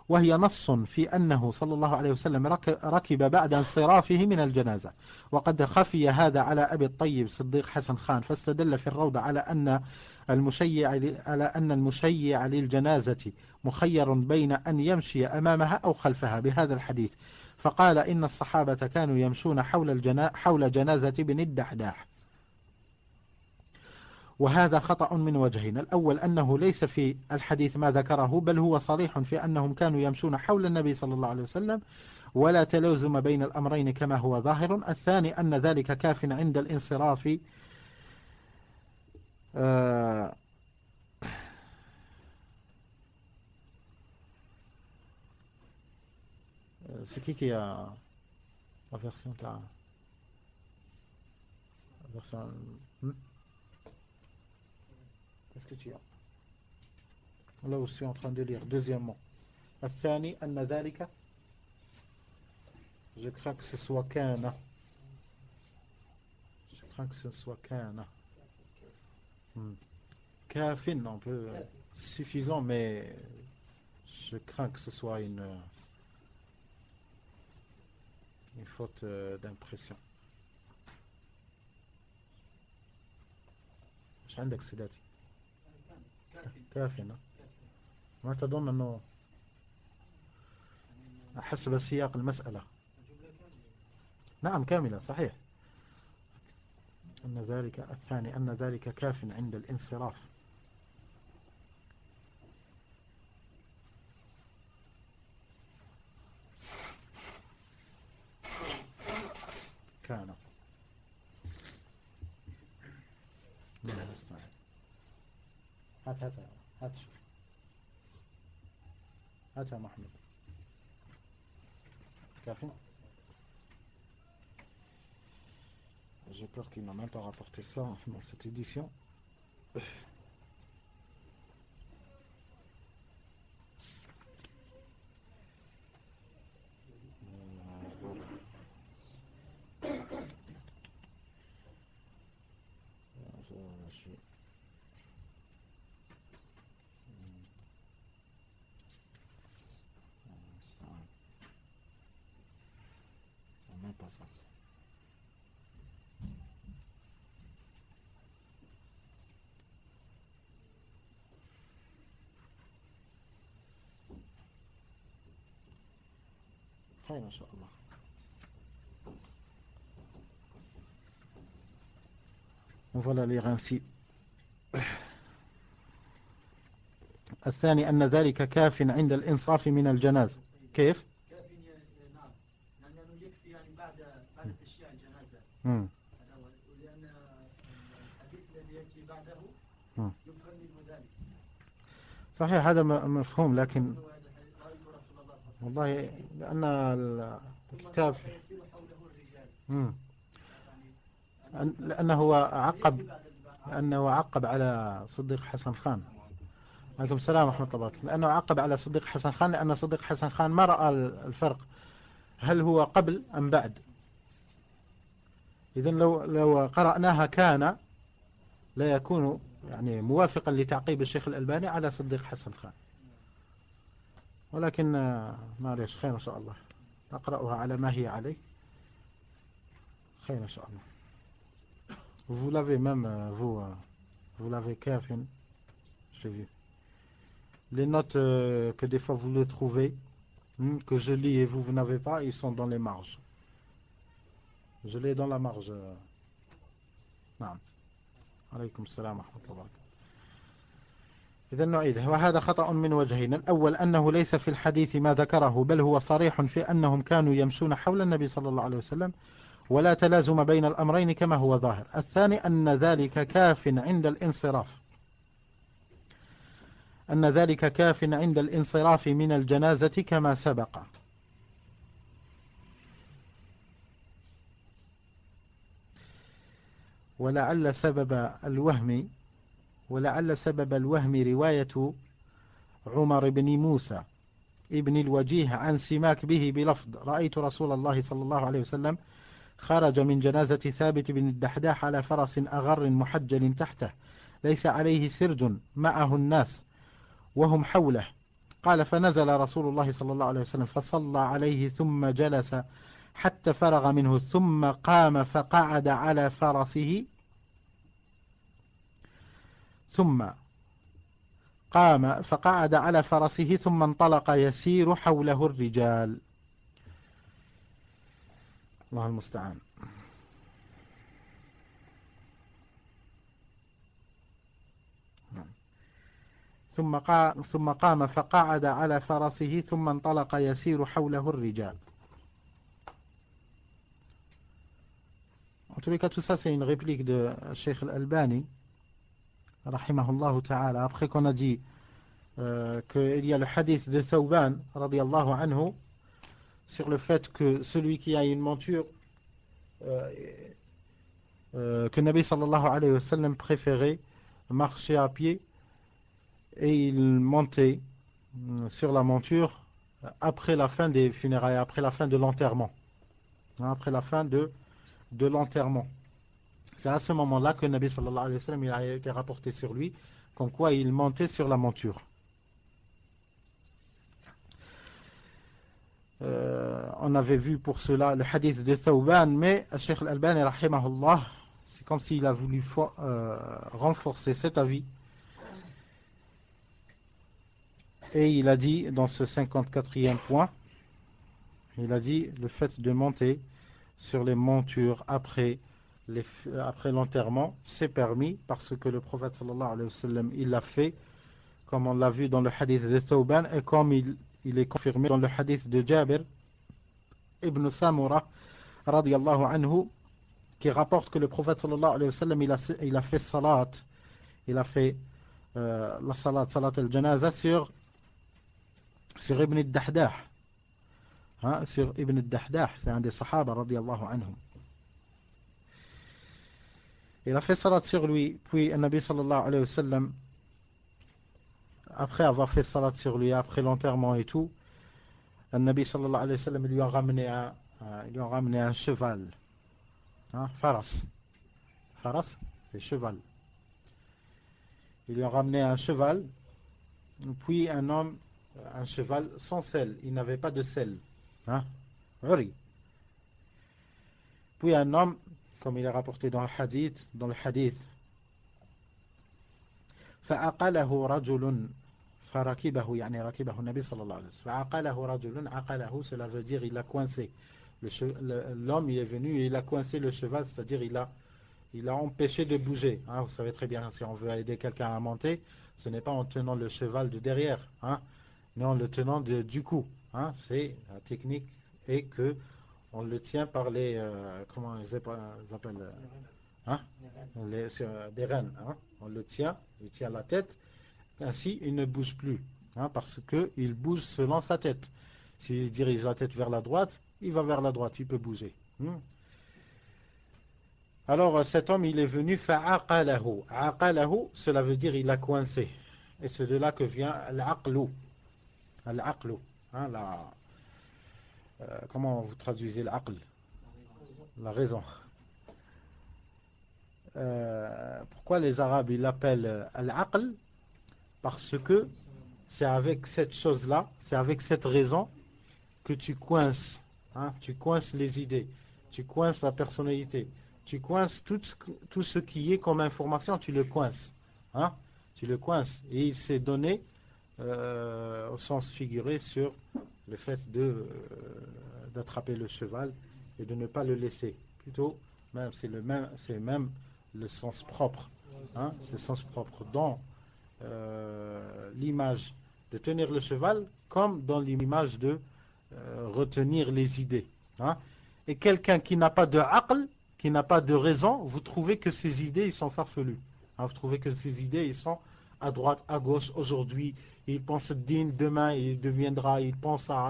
وهي نص في أنه صلى الله عليه وسلم ركب بعد انصرافه من الجنازة وقد خفي هذا على أبي الطيب صديق حسن خان فاستدل في الروضة على أن المشيع للجنازة مخير بين أن يمشي أمامها أو خلفها بهذا الحديث فقال إن الصحابة كانوا يمشون حول جنازة بن الدحداح. وهذا خطأ من وجهين: الأول أنه ليس في الحديث ما ذكره، بل هو صريح في أنهم كانوا يمشون حول النبي صلى الله عليه وسلم، ولا تلازم بين الأمرين كما هو ظاهر. الثاني أن ذلك كاف عند الانصراف. C'est qui a la version là? La version. Qu'est-ce que tu as? Là où je suis en train de lire. Deuxièmement. الثاني أن ذلك. Je crains que ce soit كان. Je crains que ce soit كان. كاف, on peut. Suffisant, mais je crains que ce soit une faute d'impression. ايش عندك سيداتي؟ كافي. ما تظن انه حسب سياق المسألة؟ نعم كاملة صحيح. أن ذلك الثاني أن ذلك كاف عند الانصراف. كان هات يا محمد. كافي. J'ai peur qu'il n'a même pas rapporté ça dans cette édition. Non, pas ça. خير إن شاء الله. On va la lire ainsi. الثاني أن ذلك كاف عند الإنصاف من الجنازة. كيف؟ كاف نعم، لأنه يكفي يعني بعد تشييع الجنازة. ولأن الحديث الذي يأتي بعده يفهم منه ذلك. صحيح هذا مفهوم، لكن والله لأن الكتاب لأنه عقب على صديق حسن خان. عليكم السلام ورحمة الله وبركاته. لأنه عقب على صديق حسن خان، لأن صديق حسن خان ما رأى الفرق هل هو قبل أم بعد. إذن لو قرأناها كان لا يكون يعني موافقا لتعقيب الشيخ الألباني على صديق حسن خان، ولكن معليش خير إن شاء الله، نقرأها على ما هي عليه. خير إن شاء الله. Vous l'avez même, vous l'avez Kafin, j'ai vu. Les notes que des fois vous les trouvez, que je lis et vous n'avez pas, ils sont dans les marges. Je l'ai dans la marge. نعم. عليكم السلام ورحمة الله وبركاته. إذن نعيده. وهذا خطأ من وجهين: الأول أنه ليس في الحديث ما ذكره، بل هو صريح في أنهم كانوا يمشون حول النبي صلى الله عليه وسلم، ولا تلازم بين الأمرين كما هو ظاهر. الثاني أن ذلك كاف عند الانصراف، أن ذلك كاف عند الانصراف من الجنازة كما سبق. ولعل سبب الوهم رواية عمر بن موسى ابن الوجيه عن سماك به بلفظ: رأيت رسول الله صلى الله عليه وسلم خرج من جنازة ثابت بن الدحداح على فرس أغر محجل تحته، ليس عليه سرج، معه الناس وهم حوله. قال: فنزل رسول الله صلى الله عليه وسلم فصلى عليه ثم جلس حتى فرغ منه، ثم قام فقعد على فرسه، ثم انطلق يسير حوله الرجال. Allah al-musta'an. ثم قام فقعد على فرسه ثم انطلق يسير حوله الرجال. En tous les cas, tout ça, c'est une réplique de Cheikh Al-Albani, rahimahullah ta'ala. Après qu'on a dit qu'il y a le hadith de Thawban, radiyallahu anhu, sur le fait que celui qui a une monture, que Nabi sallallahu alayhi wa sallam préférait marcher à pied, et il montait sur la monture après la fin des funérailles, après la fin de l'enterrement. Après la fin de l'enterrement. C'est à ce moment-là que Nabi sallallahu alayhi wa sallam, il a été rapporté sur lui, comme quoi il montait sur la monture. On avait vu pour cela le hadith de Thawban, mais Cheikh Al-Albani, rahimahullah, c'est comme s'il a voulu renforcer cet avis. Et il a dit dans ce 54e point, il a dit le fait de monter sur les montures après l'enterrement, c'est permis parce que le prophète sallallahu alayhi wa sallam, il l'a fait, comme on l'a vu dans le hadith de Thawban, et comme il est confirmé dans le hadith de Jabir ibn Samura radiyallahu anhu, qui rapporte que le prophète sallallahu alayhi wa sallam, il a fait salat, il a fait la salat al-janaza sur Ibn al-Dahdah, sur Ibn al-Dahdah, c'est un des sahaba radiyallahu anhum. Il a fait salat sur lui, puis le Nabi sallallahu alayhi wa sallam, après avoir fait salat sur lui, après l'enterrement et tout, le Nabi sallallahu alayhi wa sallam, il lui a ramené un cheval, faras. Faras, c'est cheval. Il lui a ramené un cheval, puis un cheval sans selle, il n'avait pas de selle, Uri. Puis un homme, comme il est rapporté dans le hadith, فعقله رجل فركبه, يعني ركبه النبي صلى الله عليه وسلم. فعقله رجل, عقله, cela veut dire il a coincé. L'homme il est venu et il a coincé le cheval, c'est-à-dire il a empêché de bouger. Vous savez très bien, si on veut aider quelqu'un à monter, ce n'est pas en tenant le cheval de derrière, mais en le tenant du cou. C'est la technique et que on le tient par les comment ils appellent des rênes. On le tient, il tient la tête, ainsi il ne bouge plus, parce qu'il bouge selon sa tête. S'il dirige la tête vers la droite, il va vers la droite, il peut bouger. Alors cet homme il est venu fa'aqalahu. Aqalahu, cela veut dire il a coincé. Et c'est de là que vient al-aqlu. Al-aqlu, comment vous traduisez l'aql? La raison. Pourquoi les Arabes ils l'appellent al-aql? Parce que c'est avec cette chose-là, c'est avec cette raison que tu coinces, tu coinces les idées, tu coinces la personnalité, tu coinces tout ce qui est comme information, tu le coinces, tu le coinces. Et il s'est donné au sens figuré sur le fait d'attraper le cheval et de ne pas le laisser. Plutôt, c'est même le sens propre. C'est le sens propre dans l'image de tenir le cheval comme dans l'image de retenir les idées. Et quelqu'un qui n'a pas de aql, qui n'a pas de raison, vous trouvez que ses idées ils sont farfelues. Vous trouvez que ses idées ils sont à droite, à gauche. Aujourd'hui, il pense digne, demain il pense à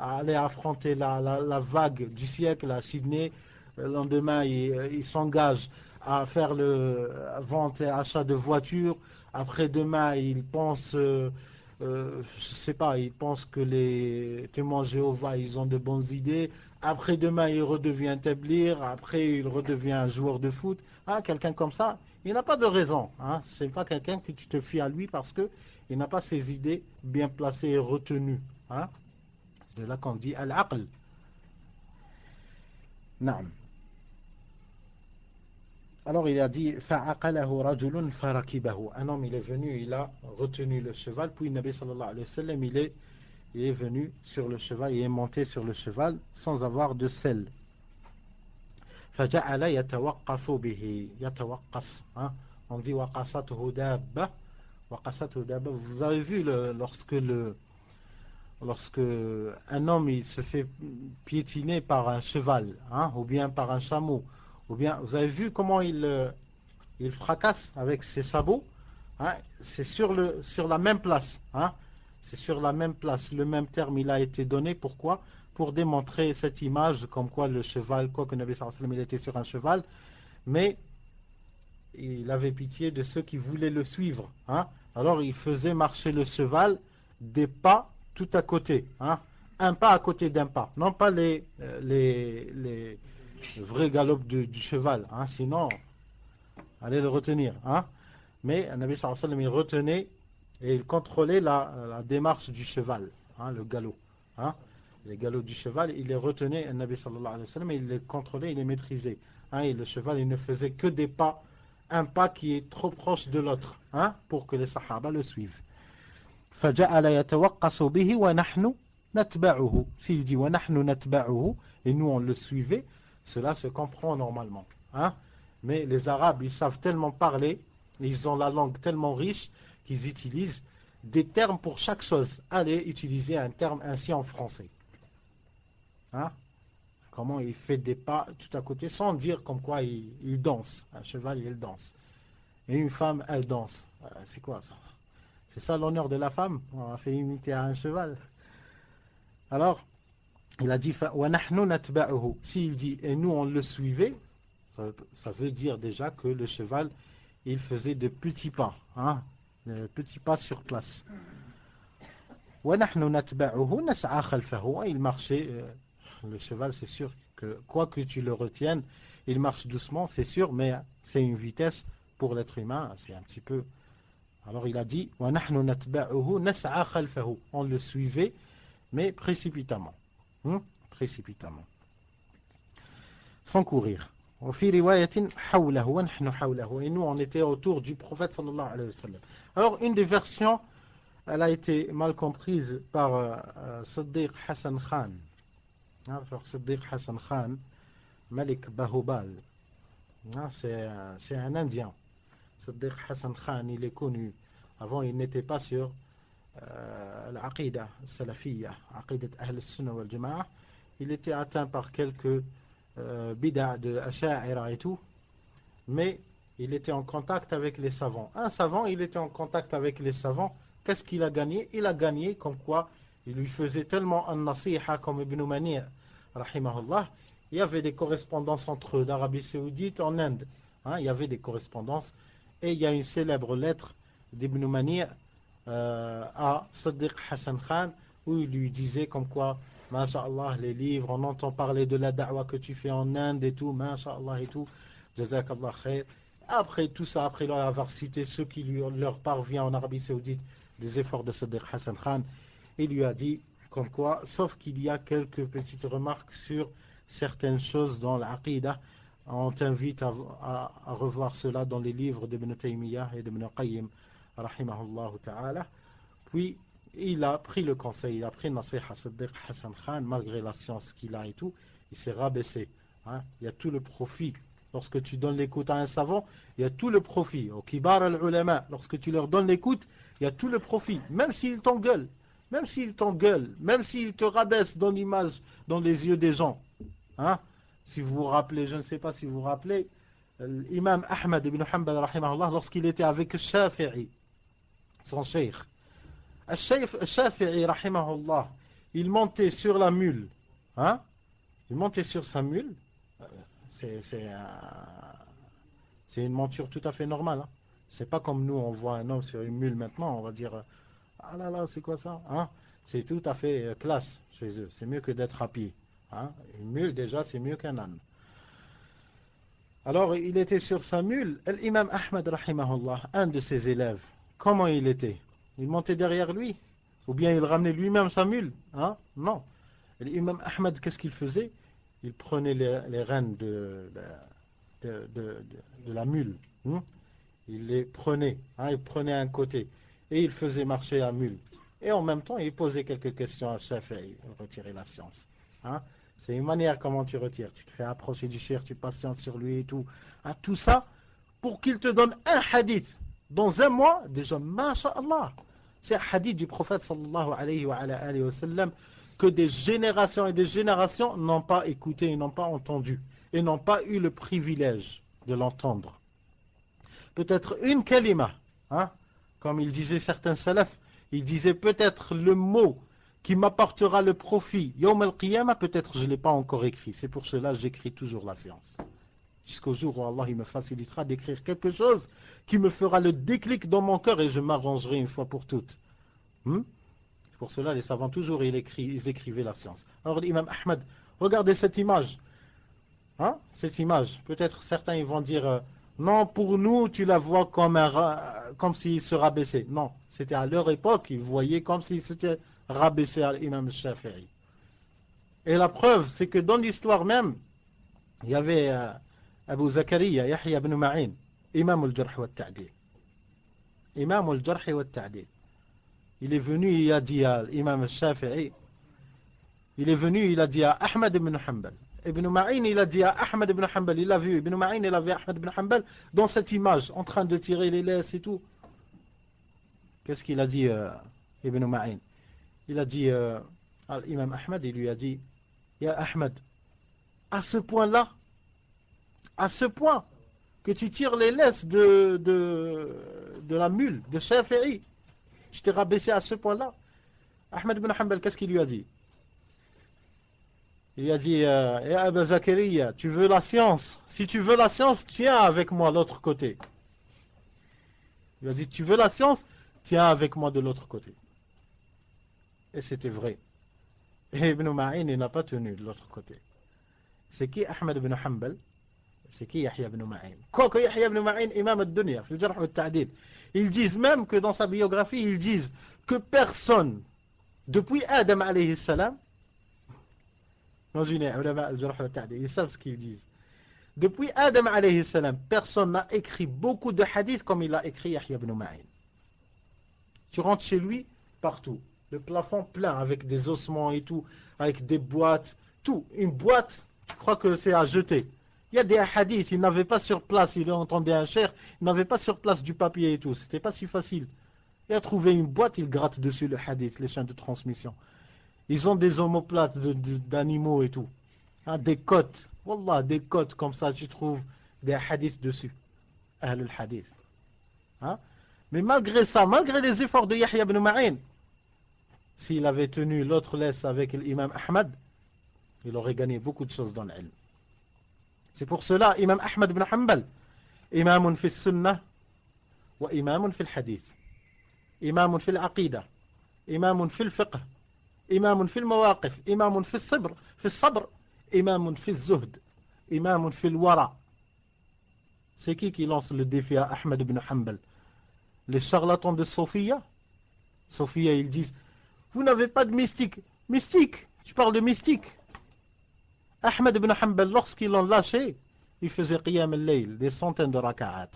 aller affronter la vague du siècle à Sydney. Le lendemain, il s'engage à faire le vente et achat de voitures. Après-demain, il pense, je sais pas, il pense que les témoins de Jéhovah, ils ont de bonnes idées. Après-demain, il redevient tablir. Après, il redevient un joueur de foot. Quelqu'un comme ça, il n'a pas de raison. C'est pas quelqu'un que tu te fies à lui parce que il n'a pas ses idées bien placées et retenues. C'est de là qu'on dit al-aql. Naam. Alors il a dit fa'aqalahu rajulun farakibahu. Un homme il est venu, il a retenu le cheval, puis Nabi sallallahu alayhi wa sallam il est venu sur le cheval, il est monté sur le cheval sans avoir de selle. فجعل يتوقص به يتوقص on dit وقصته دابة وقصته دابة. Vous avez vu lorsque un homme il se fait piétiner par un cheval ou bien par un chameau, ou bien vous avez vu comment il fracasse avec ses sabots, c'est sur la même place, c'est sur la même place, le même terme il a été donné. Pourquoi? Pour démontrer cette image comme quoi le cheval, quoique Nabi sallallahu alayhi wa sallam il était sur un cheval, mais il avait pitié de ceux qui voulaient le suivre, alors il faisait marcher le cheval des pas tout à côté, un pas à côté d'un pas, non pas les vrais galops du cheval, sinon allez le retenir, mais Nabi sallallahu alayhi wa sallam il retenait et il contrôlait la démarche du cheval, le galop, les galops du cheval, il les retenait, Nabi sallallahu alayhi wa sallam, il les contrôlait, il les maîtrisait, et le cheval il ne faisait que des pas, un pas qui est trop proche de l'autre, pour que les sahaba le suivent. فجعل يتوقص به ونحن نتبعه. S'il dit ونحن نتبعه et nous on le suivait, cela se comprend normalement, mais les Arabes ils savent tellement parler, ils ont la langue tellement riche qu'ils utilisent des termes pour chaque chose. Allez utiliser un terme ainsi en français, comment il fait des pas tout à côté sans dire comme quoi il danse. Un cheval il danse et une femme elle danse, c'est quoi ça? C'est ça l'honneur de la femme? On a fait imiter à un cheval. Alors, il a dit وَنَحْنُ نَتْبَعُهُ. S'il dit et nous on le suivait, ça veut dire déjà que le cheval, il faisait de petits pas, de petits pas sur place. وَنَحْنُ نَتْبَعُهُ نَسْعَى خَلْفَهُ. Il marchait, le cheval c'est sûr que quoi que tu le retiennes, il marche doucement, c'est sûr, mais c'est une vitesse pour l'être humain, c'est un petit peu... Alors il a dit وَنَحْنُ نَتْبَعُهُ نَسْعَى خَلْفَهُ. On le suivait, mais précipitamment. Précipitamment. Sans courir. وفي رواية حوله ونحن حوله. Et nous on était autour du prophète sallallahu alayhi wa sallam. Alors une des versions, elle a été mal comprise par Siddiq Hassan Khan. Siddiq Hassan Khan, Malik Bahubal. C'est un Indien. Siddiq Hassan Khan, il est connu. Avant, il n'était pas sur l'aqida salafiyya, aqidat ahl al-sunnah wal jama'a. Il était atteint par quelques bid'a de asha'ira et tout, mais il était en contact avec les savants. Un savant, il était en contact avec les savants. Qu'est-ce qu'il a gagné? Il a gagné comme quoi il lui faisait tellement un nasiha comme Ibn Mani' rahimahullah. Il y avait des correspondances entre eux d'Arabie Saoudite en Inde. Il y avait des correspondances. Et il y a une célèbre lettre d'Ibn Mani' à Siddiq Hassan Khan où il lui disait comme quoi, masha'Allah, les livres, on entend parler de la da'wa que tu fais en Inde et tout, masha'Allah et tout, jazakallah khair. Après tout ça, après leur avoir cité ceux qui leur parvient en Arabie Saoudite des efforts de Siddiq Hassan Khan, il lui a dit comme quoi, sauf qu'il y a quelques petites remarques sur certaines choses dans l'aqida. On t'invite à revoir cela dans les livres d'Ibn Taymiyyah et d'Ibn Qayyim rahimahullah ta'ala. Puis il a pris le conseil, il a pris nasiha Siddiq Hassan Khan, malgré la science qu'il a et tout, il s'est rabaissé. Il y a tout le profit. Lorsque tu donnes l'écoute à un savant, il y a tout le profit. Au kibar al-ulama, lorsque tu leur donnes l'écoute, il y a tout le profit. Même s'ils t'engueulent, même s'ils te rabaissent dans l'image, dans les yeux des gens. Si vous vous rappelez, je ne sais pas si vous vous rappelez, l'imam Ahmad ibn Hanbal rahimahullah, lorsqu'il était avec Shafi'i, son cheikh, Shafi'i rahimahullah, il montait sur la mule, il montait sur sa mule, c'est une monture tout à fait normale, c'est pas comme nous, on voit un homme sur une mule maintenant, on va dire, ah là là, c'est quoi ça, c'est tout à fait classe chez eux, c'est mieux que d'être à pied. Une mule déjà c'est mieux qu'un âne. Alors il était sur sa mule. L'imam Ahmad rahimahullah, un de ses élèves, comment il était? Il montait derrière lui? Ou bien il ramenait lui-même sa mule? Non. L'imam Ahmad, qu'est-ce qu'il faisait? Il prenait les rênes de la mule. Il les prenait. Il prenait un côté. Et il faisait marcher la mule. Et en même temps il posait quelques questions à Shafi'i. Il retirait la science. C'est une manière comment tu retires. Tu te fais approcher du cheikh, tu patientes sur lui et tout. Hein, tout ça pour qu'il te donne un hadith. Dans un mois, déjà, masha'Allah. C'est un hadith du prophète sallallahu alayhi wa sallam que des générations et des générations n'ont pas écouté et n'ont pas entendu. Et n'ont pas eu le privilège de l'entendre. Peut-être une kalima, hein, comme il disait certains salafs, il disait peut-être le mot qui m'apportera le profit, Yawm al-Qiyamah, peut-être je ne l'ai pas encore écrit. C'est pour cela que j'écris toujours la séance. Jusqu'au jour où Allah il me facilitera d'écrire quelque chose qui me fera le déclic dans mon cœur et je m'arrangerai une fois pour toutes. C'est pour cela les savants toujours ils écrivaient la science. Alors l'imam Ahmad, regardez cette image. Hein? Cette image, peut-être certains ils vont dire non, pour nous tu la vois comme s'il se rabaissait. Non, c'était à leur époque, ils voyaient comme s'il s'était rabaissé à l'imam Shafi'i. Et la preuve, c'est que dans l'histoire même, il y avait Abu Zakaria, Yahya ibn Ma'in, imam al-Jarh wa al-Ta'dil. Imam al-Jarh wa al-Ta'dil. Il est venu, il a dit à l'imam Shafi'i, il est venu, il a dit à Ahmad ibn Hanbal. Ibn Ma'in, il a dit à Ahmad ibn Hanbal, il a vu, Ibn Ma'in, il a vu Ahmad ibn Hanbal dans cette image, en train de tirer les laisses et tout. Qu'est-ce qu'il a dit, Ibn Ma'in? Il a dit à l'imam Ahmad, il lui a dit, Ya Ahmad, à ce point-là, à ce point que tu tires les laisses de la mule, de Shafi'i, je t'ai rabaissé à ce point-là. Ahmad ibn Hanbal, qu'est-ce qu'il lui a dit? Il a dit, Ya Abu Zakaria, tu veux la science? Si tu veux la science, tiens avec moi de l'autre côté. Il a dit, tu veux la science? Tiens avec moi de l'autre côté. Et c'était vrai. Et Ibn Ma'in, il n'a pas tenu de l'autre côté. C'est qui Ahmad ibn Hanbal? C'est qui Yahya ibn Ma'in? Quoique Yahya ibn Ma'in, imam al-dunya, fil jarh wa al-ta'dil. Ils disent même que dans sa biographie, ils disent que personne, depuis Adam alayhi salam, imaginez, ulama al-jarh wa al-ta'dil, ils savent ce qu'ils disent. Depuis Adam alayhi salam, personne n'a écrit beaucoup de hadiths comme il a écrit Yahya ibn Ma'in. Tu rentres chez lui, partout. Le plafond plein avec des ossements et tout, avec des boîtes, tout. Une boîte, tu crois que c'est à jeter. Il y a des hadiths, il n'avait pas sur place, il entendait un cher, il n'avait pas sur place du papier et tout. C'était pas si facile. Il a trouvé une boîte, il gratte dessus le hadith, les chaînes de transmission. Ils ont des omoplates d'animaux et tout. Hein, des côtes. Wallah, des côtes comme ça, tu trouves des hadiths dessus. Ahl al-hadith. Hein? Mais malgré ça, malgré les efforts de Yahya ibn Ma'in, s'il avait tenu l'autre laisse avec l'imam Ahmad, il aurait gagné beaucoup de choses dans l'ilm. C'est pour cela, imam Ahmad ibn Hanbal, imamun fi sunnah wa imamun fi hadith, imamun fi al-aqida, imamun fi al-fiqh, imamun fi al-mawaqif, imamun fi al-sabr, imamun fi al-zuhd, imamun fi al-wara. C'est qui lance le défi à Ahmad ibn Hanbal? Les charlatans de Sophia. Sophia, ils disent, vous n'avez pas de mystique. Mystique, tu parles de mystique. Ahmad ibn Hanbal, lorsqu'ils l'ont lâché, il faisait qiyam al-layl, des centaines de raka'at.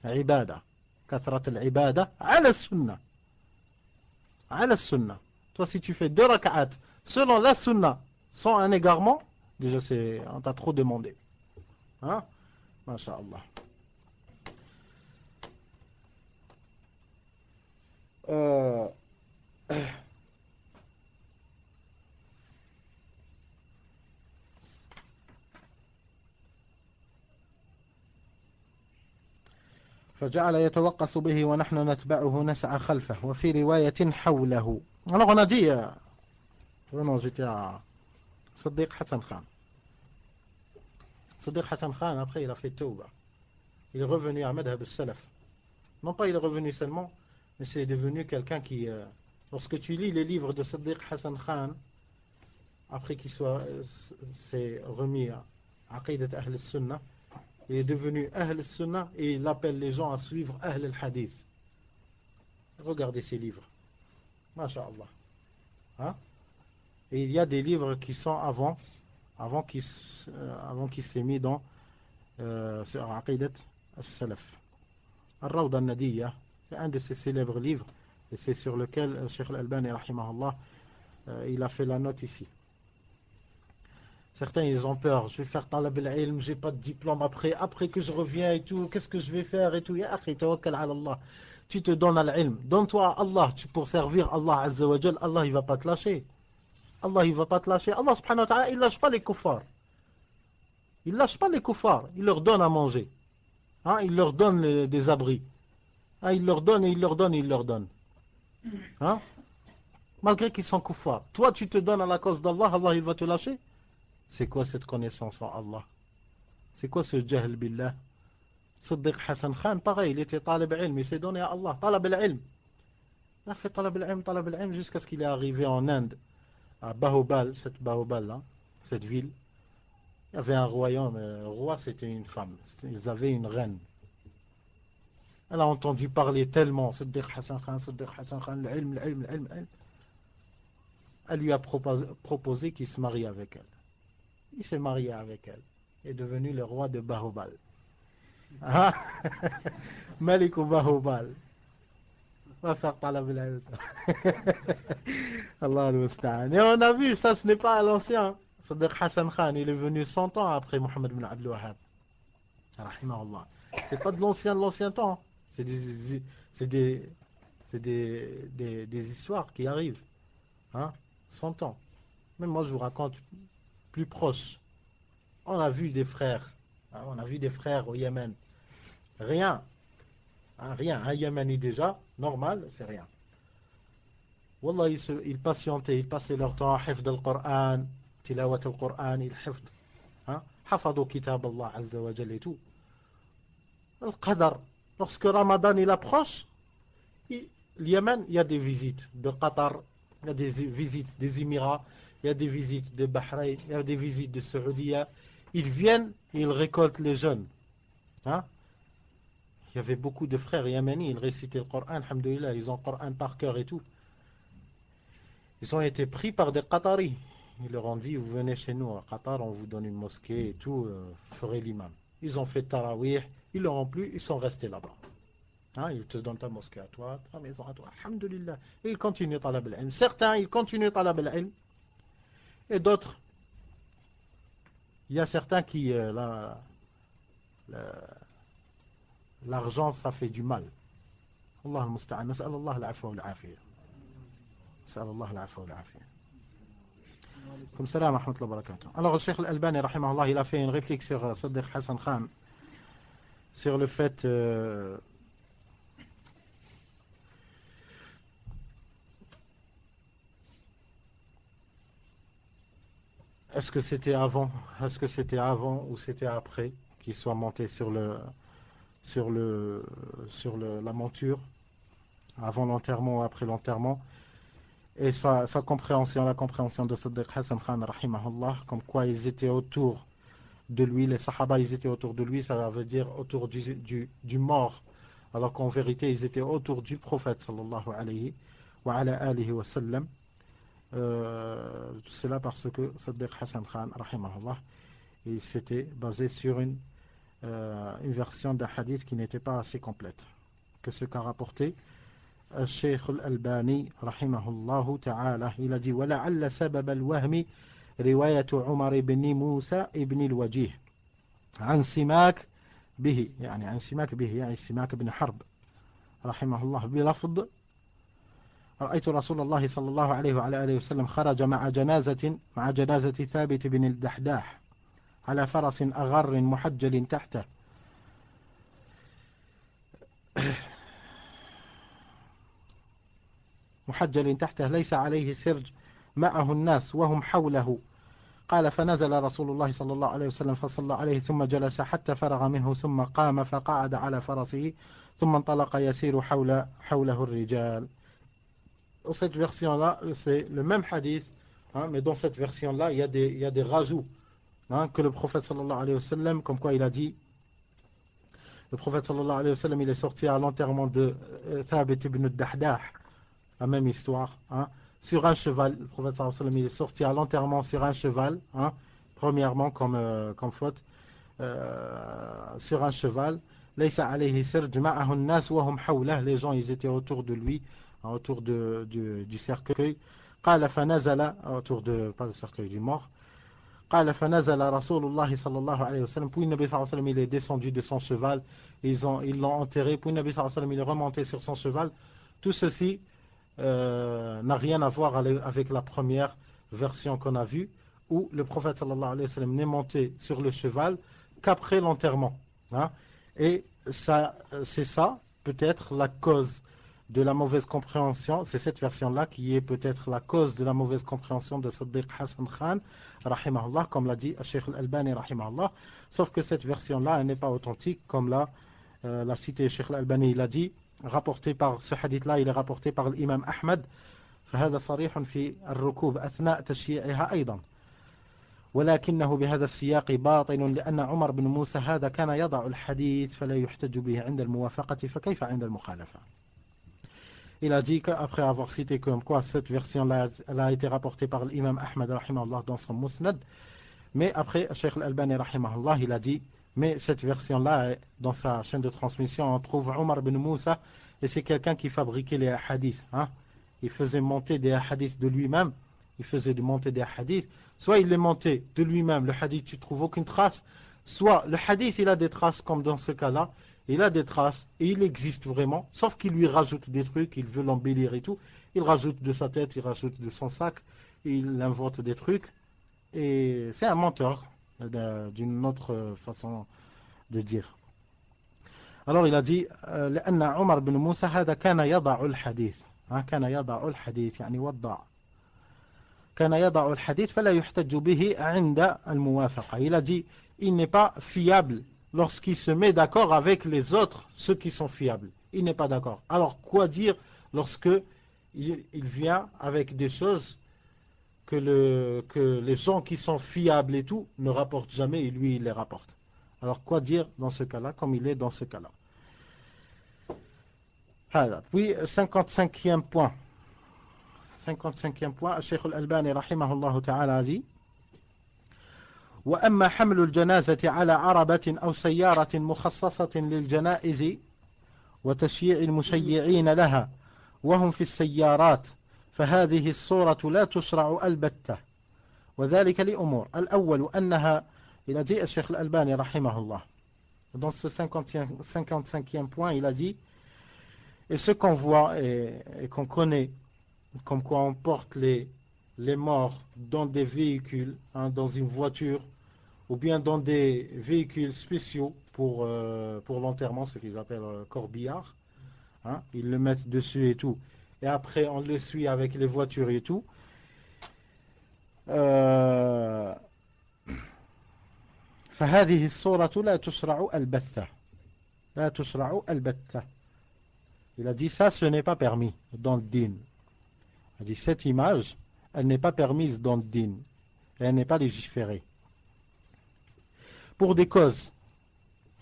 Ibada. Kathrat al-ibada, ala sunnah. Ala sunnah. Toi, si tu fais 2 raka'at, selon la sunnah, sans un égarement, déjà, on t'a trop demandé. Hein? Masha'Allah. فجعل يتوقص به ونحن نتبعه نسعى خلفه وفي رواية حوله. Alors on a dit non, j'étais à Sadiq Hassan Khan. Sadiq Hassan Khan, après il a fait Tawba. Il est revenu à Madhab al-Salaf. Non pas il est revenu seulement, mais c'est devenu quelqu'un qui, lorsque tu lis les livres de Sadiq Hassan Khan, après qu'il s'est remis à Aqidat Ahl al-Sunnah, il est devenu Ahl al-Sunnah et il appelle les gens à suivre Ahl al-Hadith. Regardez ces livres. Masha'Allah. Hein? Et il y a des livres qui sont avant qu'il s'est mis dans sur Aqidat al-Salaf. Al-Rawda al-Nadiyya, c'est un de ses célèbres livres et c'est sur lequel Cheikh al-Albani rahimahullah il a fait la note ici. Certains, ils ont peur. Je vais faire talab al-ilm, j'ai pas de diplôme après que je reviens et tout, qu'est-ce que je vais faire et tout. Ya akhi, tawakkal ala Allah. Tu te donnes à l'ilm. Donne-toi à Allah pour servir Allah Azza wa Jal. Allah, il va pas te lâcher. Allah, il va pas te lâcher. Allah, subhanahu wa ta'ala, il lâche pas les kuffars. Il lâche pas les kuffars. Il leur donne à manger. Hein? Il leur donne des abris. Hein? Il leur donne et il leur donne et il leur donne. Hein? Malgré qu'ils sont kuffars. Toi, tu te donnes à la cause d'Allah, Allah, il va te lâcher. C'est quoi cette connaissance en Allah? C'est quoi ce jahl billah? Siddiq Hassan Khan, pareil, il était talib al-ilm, il s'est donné à Allah, talab al-ilm. Il a fait talab al-ilm jusqu'à ce qu'il est arrivé en Inde, à Bahubal, cette Bahubal-là, cette ville. Il y avait un royaume, le roi c'était une femme, ils avaient une reine. Elle a entendu parler tellement, Siddiq Hassan Khan, l'ilm. Elle lui a proposé qu'il se marie avec elle. Il s'est marié avec elle. Il est devenu le roi de Bahubal. Ah, Malik ou Bahubal. On va faire talab al-ilm. Allah al-Musta'an. Et on a vu, ça ce n'est pas à l'ancien. Siddiq Hassan Khan, il est venu 100 ans après Mohammed bin Abdul Wahhab. Rahimahullah. C'est pas de l'ancien temps. C'est des histoires qui arrivent. Hein? 100 ans. Même moi je vous raconte plus proche. On a vu des frères. Hein? On a vu des frères au Yémen. Rien. Hein? Rien. Un Yémeni déjà, normal, c'est rien. Wallah, ils patientaient, ils passaient leur temps à hifd al-Qur'an, tilawat al-Qur'an, ils hifd. Hafadou kitab Allah Azza wa Jalla et tout. Al-Qadar. Lorsque Ramadan il approche, le Yémen, il y a des visites de Qatar, il y a des visites des Émirats, il y a des visites de Bahreïn, il y a des visites de Saoudia. Ils viennent et ils récoltent les jeunes. Hein? Il y avait beaucoup de frères yéménis, ils récitaient le Coran, alhamdoulilah, ils ont le Coran par cœur et tout. Ils ont été pris par des Qataris. Ils leur ont dit, vous venez chez nous à Qatar, on vous donne une mosquée et tout, ferez l'imam. Ils ont fait tarawih, ils leur ont plu, ils sont restés là-bas. Hein, ils te donnent ta mosquée à toi, ta maison à toi, alhamdoulilah. Et ils continuent talab al-ilm. Certains, ils continuent talab al-ilm. Et d'autres, il y a certains qui, l'argent, ça fait du mal. Allah al-musta'an. Nas'al Allah al-afwa wal-afiyah. Nas'al Allah al-afwa wal-afiyah. Comme salam wa rahmatullahi wa barakatuh. Alors, le Cheikh Al-Albani, rahimahullah, il a fait une réplique sur Siddiq Hassan Khan, sur le fait est-ce que c'était avant ou c'était après qu'il soit monté sur la monture, avant l'enterrement ou après l'enterrement. Et sa compréhension, la compréhension de Siddiq Hassan Khan, rahimahullah, comme quoi ils étaient autour de lui, les Sahaba, ils étaient autour de lui, ça veut dire autour du mort, alors qu'en vérité, ils étaient autour du prophète, sallallahu alayhi wa ala alihi wa sallam. Tout cela parce que Siddiq Hassan Khan, rahimahullah, il s'était basé sur une version d'un hadith qui n'était pas assez complète que ce qu'a rapporté الشيخ الألباني رحمه الله تعالى. Il a dit ولعل سبب الوهم رواية عمر بن موسى ابن الوجيه عن سماك به يعني سماك بن حرب رحمه الله بلفظ رأيت رسول الله صلى الله عليه وعلى آله وسلم خرج مع جنازة ثابت بن الدحداح على فرس أغر محجل تحته ليس عليه سرج معه الناس وهم حوله. قال فنزل رسول الله صلى الله عليه وسلم فصلى عليه ثم جلس حتى فرغ منه ثم قام فقعد على فرسه ثم انطلق يسير حوله الرجال. Dans cette version-là, c'est le même hadith, hein, mais dans cette version-là, il y a des rajouts, hein, que le prophète sallallahu alayhi wa sallam, comme quoi il a dit, le prophète sallallahu alayhi wa sallam, il est sorti à l'enterrement de Thabit ibn al-Dahdah, la même histoire, hein, sur un cheval. Le prophète sallallahu alayhi wa sallam, il est sorti à l'enterrement sur un cheval, hein, premièrement comme faute, sur un cheval. Laysa alayhi sirj ma'ahu an-nas wa hum hawlah, les gens ils étaient autour de lui, autour du cercueil. Qala fa nazala, autour de, pas le cercueil du mort. قال فنزل رسول الله صلى الله عليه وسلم. Puis le Nabi sallallahu alayhi wa sallam, il est descendu de son cheval, ils l'ont enterré, puis le Nabi sallallahu alayhi wa sallam, il est remonté sur son cheval. Tout ceci n'a rien à voir avec la première version qu'on a vue, où le prophète sallallahu alayhi wa sallam n'est monté sur le cheval qu'après l'enterrement. Hein? Et ça, c'est ça, peut-être la cause de la mauvaise compréhension, c'est cette version-là qui est peut-être la cause de la mauvaise compréhension de Siddiq Hassan Khan, rahimahullah, comme l'a dit Cheikh Al-Albani, rahimahullah, sauf que cette version-là, elle n'est pas authentique, comme l'a cité Cheikh Al-Albani, il a dit, rapporté par ce hadith-là, il est rapporté par l'imam Ahmad, فهذا صريح في الركوب أثناء تشييعها أيضا ولكنه بهذا السياق باطل لأن عمر بن موسى هذا كان يضع الحديث فلا يحتج به عند الموافقة فكيف عند المخالفة. Il a dit qu'après avoir cité comme quoi cette version-là elle a été rapportée par l'imam Ahmad rahimahullah dans son Musnad, mais après Cheikh Al-Albani rahimahullah il a dit mais cette version-là dans sa chaîne de transmission on trouve Omar bin Moussa et c'est quelqu'un qui fabriquait les hadiths. Hein? Il faisait monter des hadiths de lui-même, il faisait monter des hadiths, soit il les montait de lui-même, le hadith tu trouves aucune trace, soit le hadith il a des traces comme dans ce cas-là, il a des traces et il existe vraiment, sauf qu'il lui rajoute des trucs, il veut l'embellir et tout, il rajoute de sa tête, il rajoute de son sac, il invente des trucs et c'est un menteur d'une autre façon de dire. Alors il a dit لأن عمر بن موسى هذا كان يضع الحديث كان يضع الحديث يعني وضع كان يضع الحديث فلا يحتج به عند الموافقة. Il a dit il n'est pas fiable lorsqu'il se met d'accord avec les autres, ceux qui sont fiables. Il n'est pas d'accord. Alors quoi dire lorsque il vient avec des choses que les gens qui sont fiables et tout ne rapportent jamais et lui il les rapporte. Alors quoi dire dans ce cas-là comme il est dans ce cas-là. Puis 55e point. 55e point, Cheikh Al-Albani rahimahullah ta'ala dit وأما حمل الجنازة على عربة أو سيارة مخصصة للجنائز وتشييع المشيعين لها وهم في السيارات فهذه الصورة لا تشرع البتة وذلك لأمور الأول أنها إلى dit الشيخ الألباني رحمه الله dans ce 55e point il a dit et ce qu'on voit et qu'on connaît comme quoi on porte les morts dans des véhicules, hein, dans une voiture ou bien dans des véhicules spéciaux pour l'enterrement, ce qu'ils appellent corbillard. Hein, ils le mettent dessus et tout. Et après, on le suit avec les voitures et tout. فهذه الصورة لا تشرع البتة. لا تشرع البتة. Il a dit ça, ce n'est pas permis dans le din. Il a dit cette image, elle n'est pas permise dans le din. Et elle n'est pas légiférée. Pour des causes.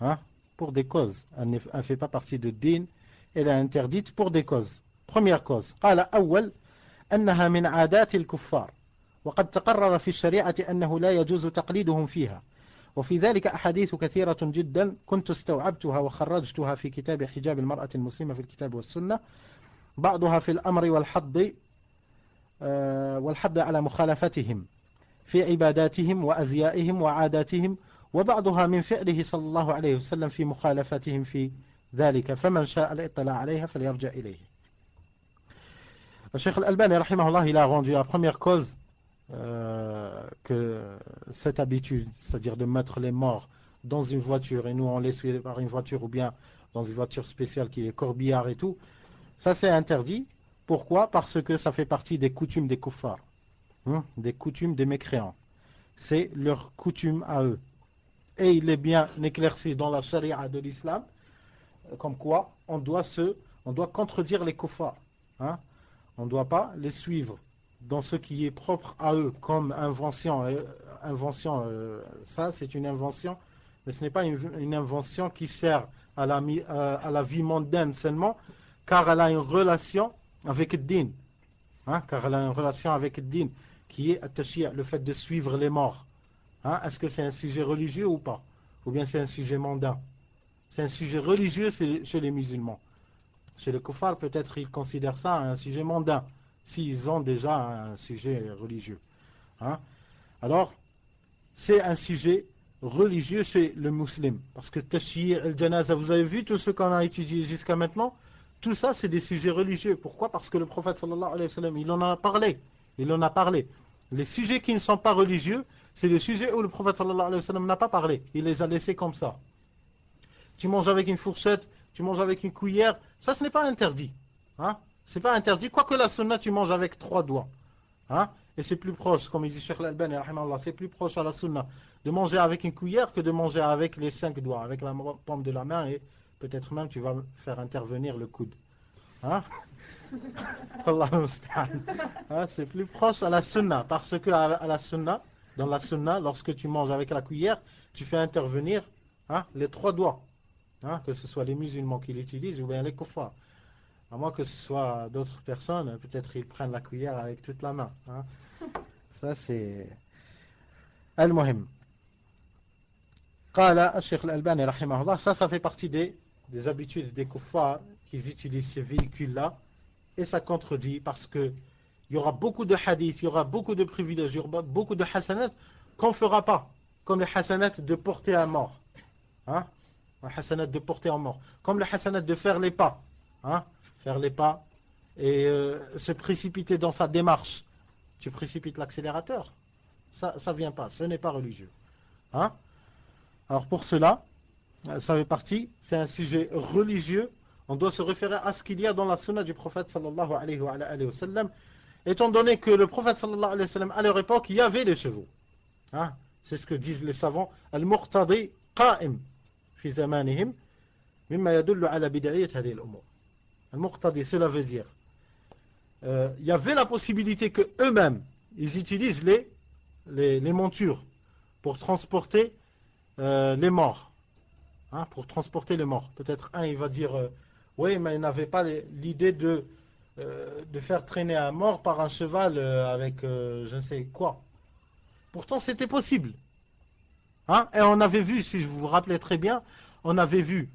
Hein, pour des causes. Elle ne fait pas partie de din. Elle est interdite pour des causes. Première cause. قال أول أنها من عادات الكفار. وقد تقرر في الشريعة أنه لا يجوز تقليدهم فيها. وفي ذلك أحاديث كثيرة جدا كنت استوعبتها وخرجتها في كتاب حجاب المرأة المسلمة في الكتاب والسنة بعضها في الأمر والحض على مخالفتهم في عباداتهم وأزيائهم وعاداتهم وبعضها من فعله صلى الله عليه وسلم في مخالفتهم في ذلك فمن شاء الاطلاع عليها فليرجع إليه. الشيخ الألباني رحمه الله il a rendu la première cause que cette habitude, c'est-à-dire de mettre les morts dans une voiture et nous on les suit par une voiture ou bien dans une voiture spéciale qui est corbillard et tout, ça c'est interdit. Pourquoi? Parce que ça fait partie des coutumes des kuffars, des coutumes des mécréants. C'est leur coutume à eux. Et il est bien éclairci dans la charia de l'islam, comme quoi on doit contredire les kuffars. Hein? On ne doit pas les suivre dans ce qui est propre à eux comme invention. Ça c'est une invention, mais ce n'est pas une invention qui sert à la vie mondaine seulement, car elle a une relation avec le din, hein, car elle a une relation avec le din qui est at-tashyi', le fait de suivre les morts. Hein, est-ce que c'est un sujet religieux ou pas? Ou bien c'est un sujet mondain? C'est un sujet religieux chez les musulmans. Chez les kuffars, peut-être ils considèrent ça un sujet mondain, s'ils ont déjà un sujet religieux. Hein? Alors, c'est un sujet religieux chez le musulman. Parce que Tashyi' al-Janaza, vous avez vu tout ce qu'on a étudié jusqu'à maintenant, tout ça c'est des sujets religieux. Pourquoi? Parce que le prophète sallallahu alayhi wa sallam, il en a parlé. Il en a parlé. Les sujets qui ne sont pas religieux, c'est les sujets où le prophète sallallahu alayhi wa sallam n'a pas parlé. Il les a laissés comme ça. Tu manges avec une fourchette, tu manges avec une cuillère, ça ce n'est pas interdit. Hein? C'est pas interdit. Quoique la sunna, tu manges avec 3 doigts. Hein? Et c'est plus proche, comme il dit Cheikh Al-Albani, c'est plus proche à la sunna de manger avec une cuillère que de manger avec les 5 doigts, avec la paume de la main, et peut-être même tu vas faire intervenir le coude. Hein? Hein? C'est plus proche à la sunna, parce que à la sunna, dans la sunna, lorsque tu manges avec la cuillère, tu fais intervenir, hein, les 3 doigts. Hein? Que ce soit les musulmans qui l'utilisent ou bien les kuffars. À moins que ce soit d'autres personnes, peut-être ils prennent la cuillère avec toute la main. Hein? Ça c'est Al-Muhim. Qala Cheikh Al-Albani rahimahullah, ça fait partie des habitudes des kuffars qui utilisent ces véhicules-là, et ça contredit parce que il y aura beaucoup de hadiths, il y aura beaucoup de privilèges, il y aura beaucoup de hasanat qu'on ne fera pas, comme les hasanat de porter un mort. Hein? Un hasanat de porter un mort. Comme le hasanat de faire les pas. Hein? Faire les pas et se précipiter dans sa démarche. Tu précipites l'accélérateur. Ça ne vient pas, ce n'est pas religieux. Hein? Alors pour cela, ça fait partie, c'est un sujet religieux. On doit se référer à ce qu'il y a dans la sunna du prophète sallallahu alayhi wa sallam. Étant donné que le prophète sallallahu alayhi wa sallam, à leur époque, il y avait les chevaux. Hein? C'est ce que disent les savants. Al-Muqtadi qa'im fi zamanihim mimma yadullu ala bid'iyat hadhihi al-umur. Al-Muqtadi, cela veut dire il y avait la possibilité que eux-mêmes ils utilisent les montures pour transporter les morts. Hein, pour transporter les morts. Peut-être un, il va dire oui, mais il n'avait pas l'idée de faire traîner un mort par un cheval avec je ne sais quoi. Pourtant, c'était possible. Hein? Et on avait vu, si vous vous rappelez très bien, on avait vu,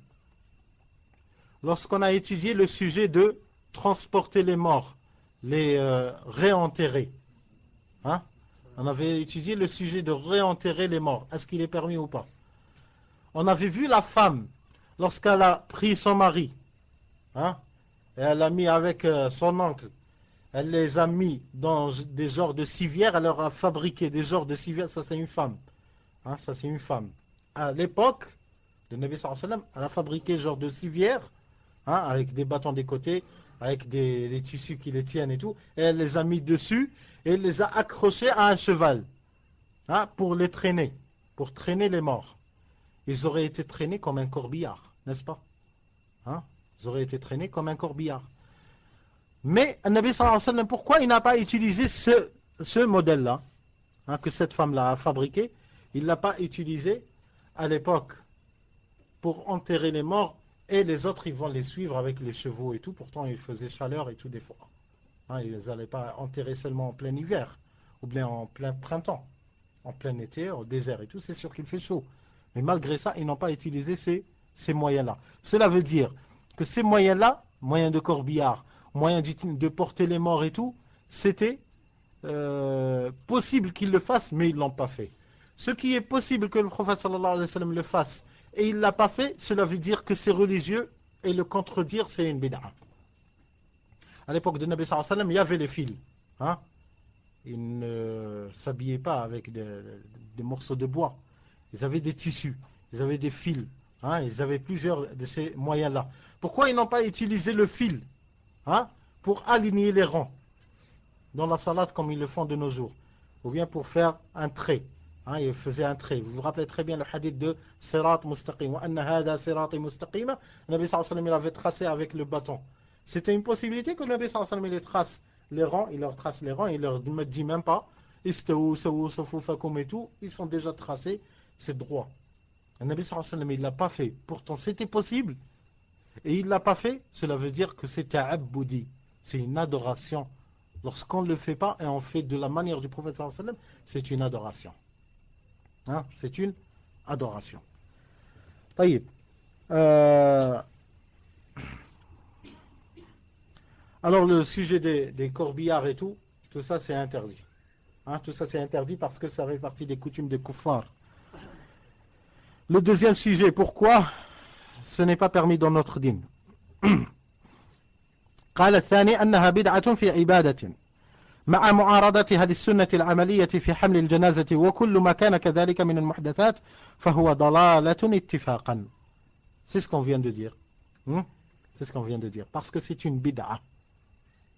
lorsqu'on a étudié le sujet de transporter les morts, les réenterrer. Hein? On avait étudié le sujet de réenterrer les morts. Est-ce qu'il est permis ou pas? On avait vu la femme, lorsqu'elle a pris son mari, hein, et elle l'a mis avec son oncle, elle les a mis dans des genres de civières, elle leur a fabriqué des genres de civières, ça c'est une femme. Hein, ça c'est une femme. À l'époque, le Nabi sallallahu alayhi wa sallam, elle a fabriqué genre de civières, hein, avec des bâtons des côtés, avec des tissus qui les tiennent et tout, et elle les a mis dessus, et elle les a accrochés à un cheval, hein, pour les traîner, pour traîner les morts. Ils auraient été traînés comme un corbillard, n'est-ce pas? Hein? Ils auraient été traînés comme un corbillard. Mais le Nabi sallallahu alayhi wa sallam, pourquoi il n'a pas utilisé ce modèle-là, hein, que cette femme-là a fabriqué? Il ne l'a pas utilisé à l'époque pour enterrer les morts, et les autres ils vont les suivre avec les chevaux et tout. Pourtant il faisait chaleur et tout des fois. Hein, ils n'allaient pas enterrer seulement en plein hiver ou bien en plein printemps. En plein été, au désert et tout, c'est sûr qu'il fait chaud. Mais malgré ça, ils n'ont pas utilisé ces moyens-là. Cela veut dire que ces moyens-là, moyens de corbillard, moyens de porter les morts et tout, c'était possible qu'ils le fassent, mais ils ne l'ont pas fait. Ce qui est possible que le prophète sallallahu alayhi wa sallam le fasse et il ne l'a pas fait, cela veut dire que c'est religieux et le contredire c'est une bid'a. À l'époque de Nabi sallallahu alayhi wa sallam, il y avait les fils. Hein? Ils ne s'habillaient pas avec des morceaux de bois. Ils avaient des tissus, ils avaient des fils. Hein? Ils avaient plusieurs de ces moyens-là. Pourquoi ils n'ont pas utilisé le fil, hein, pour aligner les rangs dans la salade comme ils le font de nos jours? Ou bien pour faire un trait. Hein, il faisait un trait. Vous vous rappelez très bien le hadith de Sirat Mustaqim. Wa anna hada sirati mustaqima. Le Nabi sallallahu alayhi wa sallam, il avait tracé avec le bâton. C'était une possibilité que le Nabi sallallahu alayhi wa sallam, il trace les rangs, il leur trace les rangs, il leur dit même pas istawu sawu safufakum et tout, ils sont déjà tracés, c'est droit. Le Nabi sallallahu alayhi wa sallam, il l'a pas fait. Pourtant c'était possible et il l'a pas fait. Cela veut dire que c'est ta'abboudi, c'est une adoration. Lorsqu'on ne le fait pas et on fait de la manière du prophète sallallahu alayhi wa sallam, c'est une adoration. Hein? C'est une adoration. Taïb. Alors le sujet des corbillards et tout ça c'est interdit. Hein, tout ça c'est interdit parce que ça fait partie des coutumes des kuffars. Le deuxième sujet, pourquoi ce n'est pas permis dans notre dîne. قال الثاني أنها بدعة في عبادة مع معارضتها للسنة العملية في حمل الجنازة وكل ما كان كذلك من المحدثات فهو ضلالة اتفاقا. C'est ce qu'on vient de dire. C'est ce qu'on vient de dire. Parce que c'est une bid'a.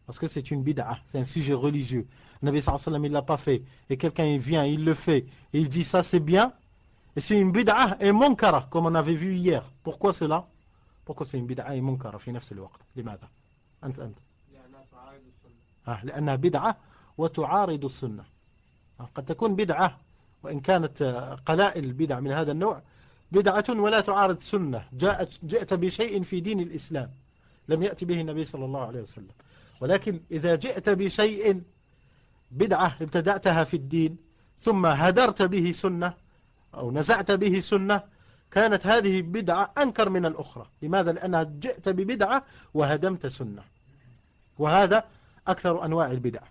Parce que c'est une bid'a. C'est un sujet religieux. Le Nabi sallallahu alayhi wa sallam, il ne l'a pas fait. Et quelqu'un vient, il le fait. Et il dit ça c'est bien. Et c'est une bid'a et munkara, comme on avait vu hier. Pourquoi cela? Pourquoi c'est une bid'a et munkara في نفس الوقت؟ لماذا؟ أنت لأنها تعارض السنة. لأنها بدعة وتعارض السنة. قد تكون بدعة وإن كانت قلائل البدع من هذا النوع بدعة ولا تعارض سنة. جئت بشيء في دين الإسلام لم يأتي به النبي صلى الله عليه وسلم. ولكن إذا جئت بشيء بدعة ابتدأتها في الدين ثم هدرت به سنة أو نزعت به سنة كانت هذه بدعة أنكر من الأخرى. لماذا؟ لأنها جئت ببدعة وهدمت سنة. وهذا أكثر أنواع البدع.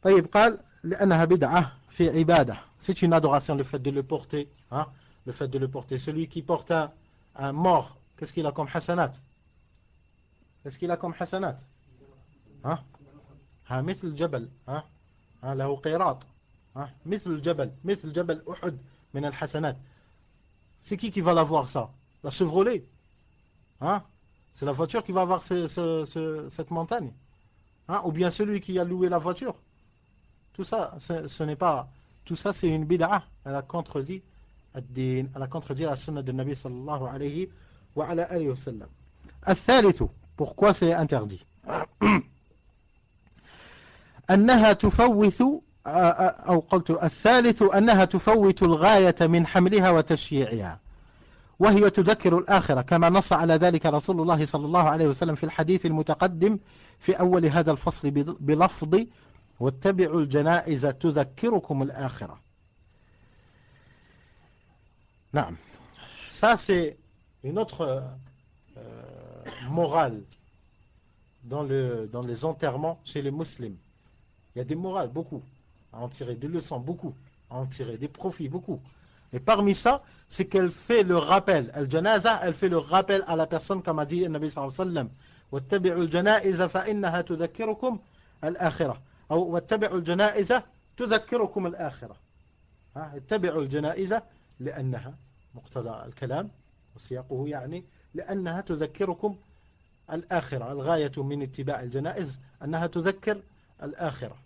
طيب قال لأنها بدعة في عبادة. C'est une adoration, le fait de le porter. Hein? Le fait de le porter. Celui qui porte un mort, qu'est-ce qu'il a comme hasanat? Qu'est-ce qu'il a comme hasanat? Hein? مثل الجبل. hein? له قيراط. مثل الجبل. مثل جبل أحد من الحسنات. C'est qui va l'avoir ça? La Chevrolet. Hein? C'est la voiture qui va avoir cette montagne. Hein? Ou bien celui qui a loué la voiture. Tout ça, ce n'est pas... Tout ça, c'est une bid'a. Elle a contredit ad-din. Elle a contredit la sunna de Nabi sallallahu alayhi wa ala alihi wa sallam. الثالث. Pourquoi c'est interdit? أنها تفوت أو قلت الثالث أنها تفوت الغاية من حملها وتشييعها وهي تذكر الآخرة كما نص على ذلك رسول الله صلى الله عليه وسلم في الحديث المتقدم في أول هذا الفصل بلفظ واتبعوا الجنائز تذكركم الآخرة. نعم. Ça c'est une autre morale dans les enterrements chez les musulmans. Il y a des morales, beaucoup, à en tirer des leçons, beaucoup, à en tirer des profits, beaucoup. Et parmi ça, c'est qu'elle fait le rappel. Al-janaza, elle fait le rappel à la personne, comme a dit le Nabi sallallahu alayhi wa sallam. وَاتَّبِعُوا الْجَنَائِزَ فَإِنَّهَا تُذَكِّرُكُمْ الْآخِرَةَ أو وَاتَّبِعُوا الْجَنَائِزَ تُذَكِّرُكُمْ الْآخِرَةَ. اتبعوا الجنائز لأنها مقتضى الكلام وسياقه يعني لأنها تذكركم الآخرة. الغاية من اتباع الجنائز أنها تذكر الآخرة.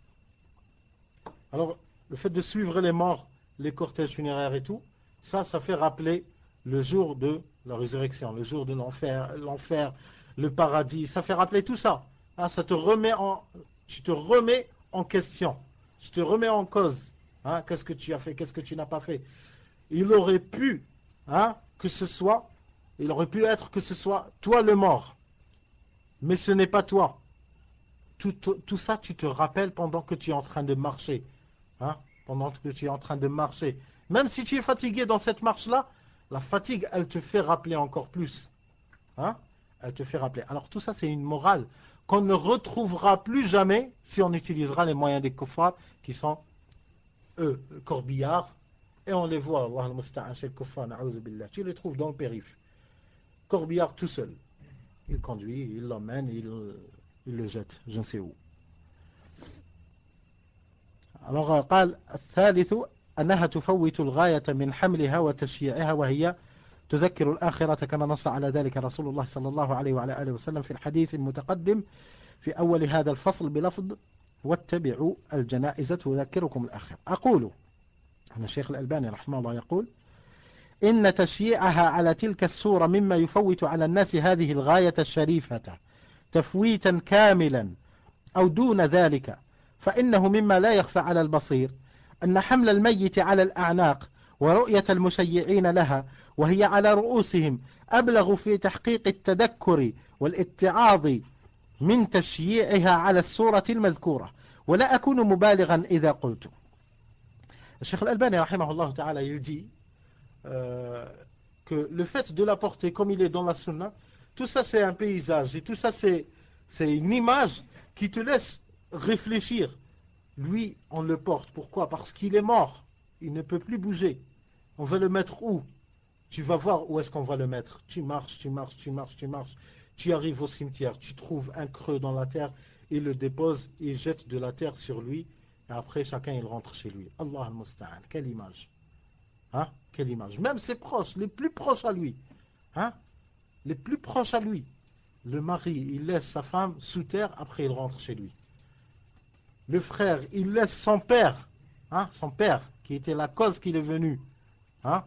Alors, le fait de suivre les morts, les cortèges funéraires et tout, ça fait rappeler le jour de la résurrection, le jour de l'enfer, le paradis, ça fait rappeler tout ça. Hein, ça te remet tu te remets en question, tu te remets en cause. Hein, qu'est-ce que tu as fait, qu'est-ce que tu n'as pas fait. Il aurait pu, il aurait pu être que ce soit toi le mort, mais ce n'est pas toi. Tout ça, tu te rappelles pendant que tu es en train de marcher. Hein? Pendant que tu es en train de marcher. Même si tu es fatigué dans cette marche-là, la fatigue, elle te fait rappeler encore plus. Hein? Elle te fait rappeler. Alors tout ça, c'est une morale qu'on ne retrouvera plus jamais si on utilisera les moyens des kuffars qui sont, eux, corbillards. Et on les voit, Allah al-Musta'an, chez le kuffar, na'ouz billah. Tu les trouves dans le périph'. Corbillard tout seul. Il conduit, il l'emmène, il le jette, je ne sais où. Alors, قال الثالث أنها تفوت الغاية من حملها وتشييعها وهي تذكر الآخرة كما نص على ذلك رسول الله صلى الله عليه وعلى آله وسلم في الحديث المتقدم في أول هذا الفصل بلفظ واتبعوا الجنائز تذكركم الآخرة. أقول أن الشيخ الألباني رحمه الله يقول إن تشييعها على تلك الصورة مما يفوت على الناس هذه الغاية الشريفة تفويتا كاملا أو دون ذلك فإنه مما لا يخفى على البصير أن حمل الميت على الأعناق ورؤية المشيعين لها وهي على رؤوسهم أبلغ في تحقيق التذكر والاتعاظ من تشييعها على الصورة المذكورة ولا أكون مبالغا إذا قلت. الشيخ الألباني رحمه الله تعالى il dit que le fait de la porter comme il est dans la sunna, tout ça c'est un paysage et tout ça c'est une image qui te laisse réfléchir Lui, on le porte. Pourquoi? Parce qu'il est mort. Il ne peut plus bouger. On va le mettre où? Tu vas voir où est-ce qu'on va le mettre. Tu marches, tu marches, tu marches, tu marches. Tu arrives au cimetière, tu trouves un creux dans la terre, il le dépose, il jette de la terre sur lui, et après chacun il rentre chez lui. Allah al-Musta'an, quelle image. Hein? Quelle image. Même ses proches, les plus proches à lui. Hein? Les plus proches à lui. Le mari, il laisse sa femme sous terre, après il rentre chez lui. Le frère, il laisse son père, hein? Son père, qui était la cause qu'il est venu. Hein?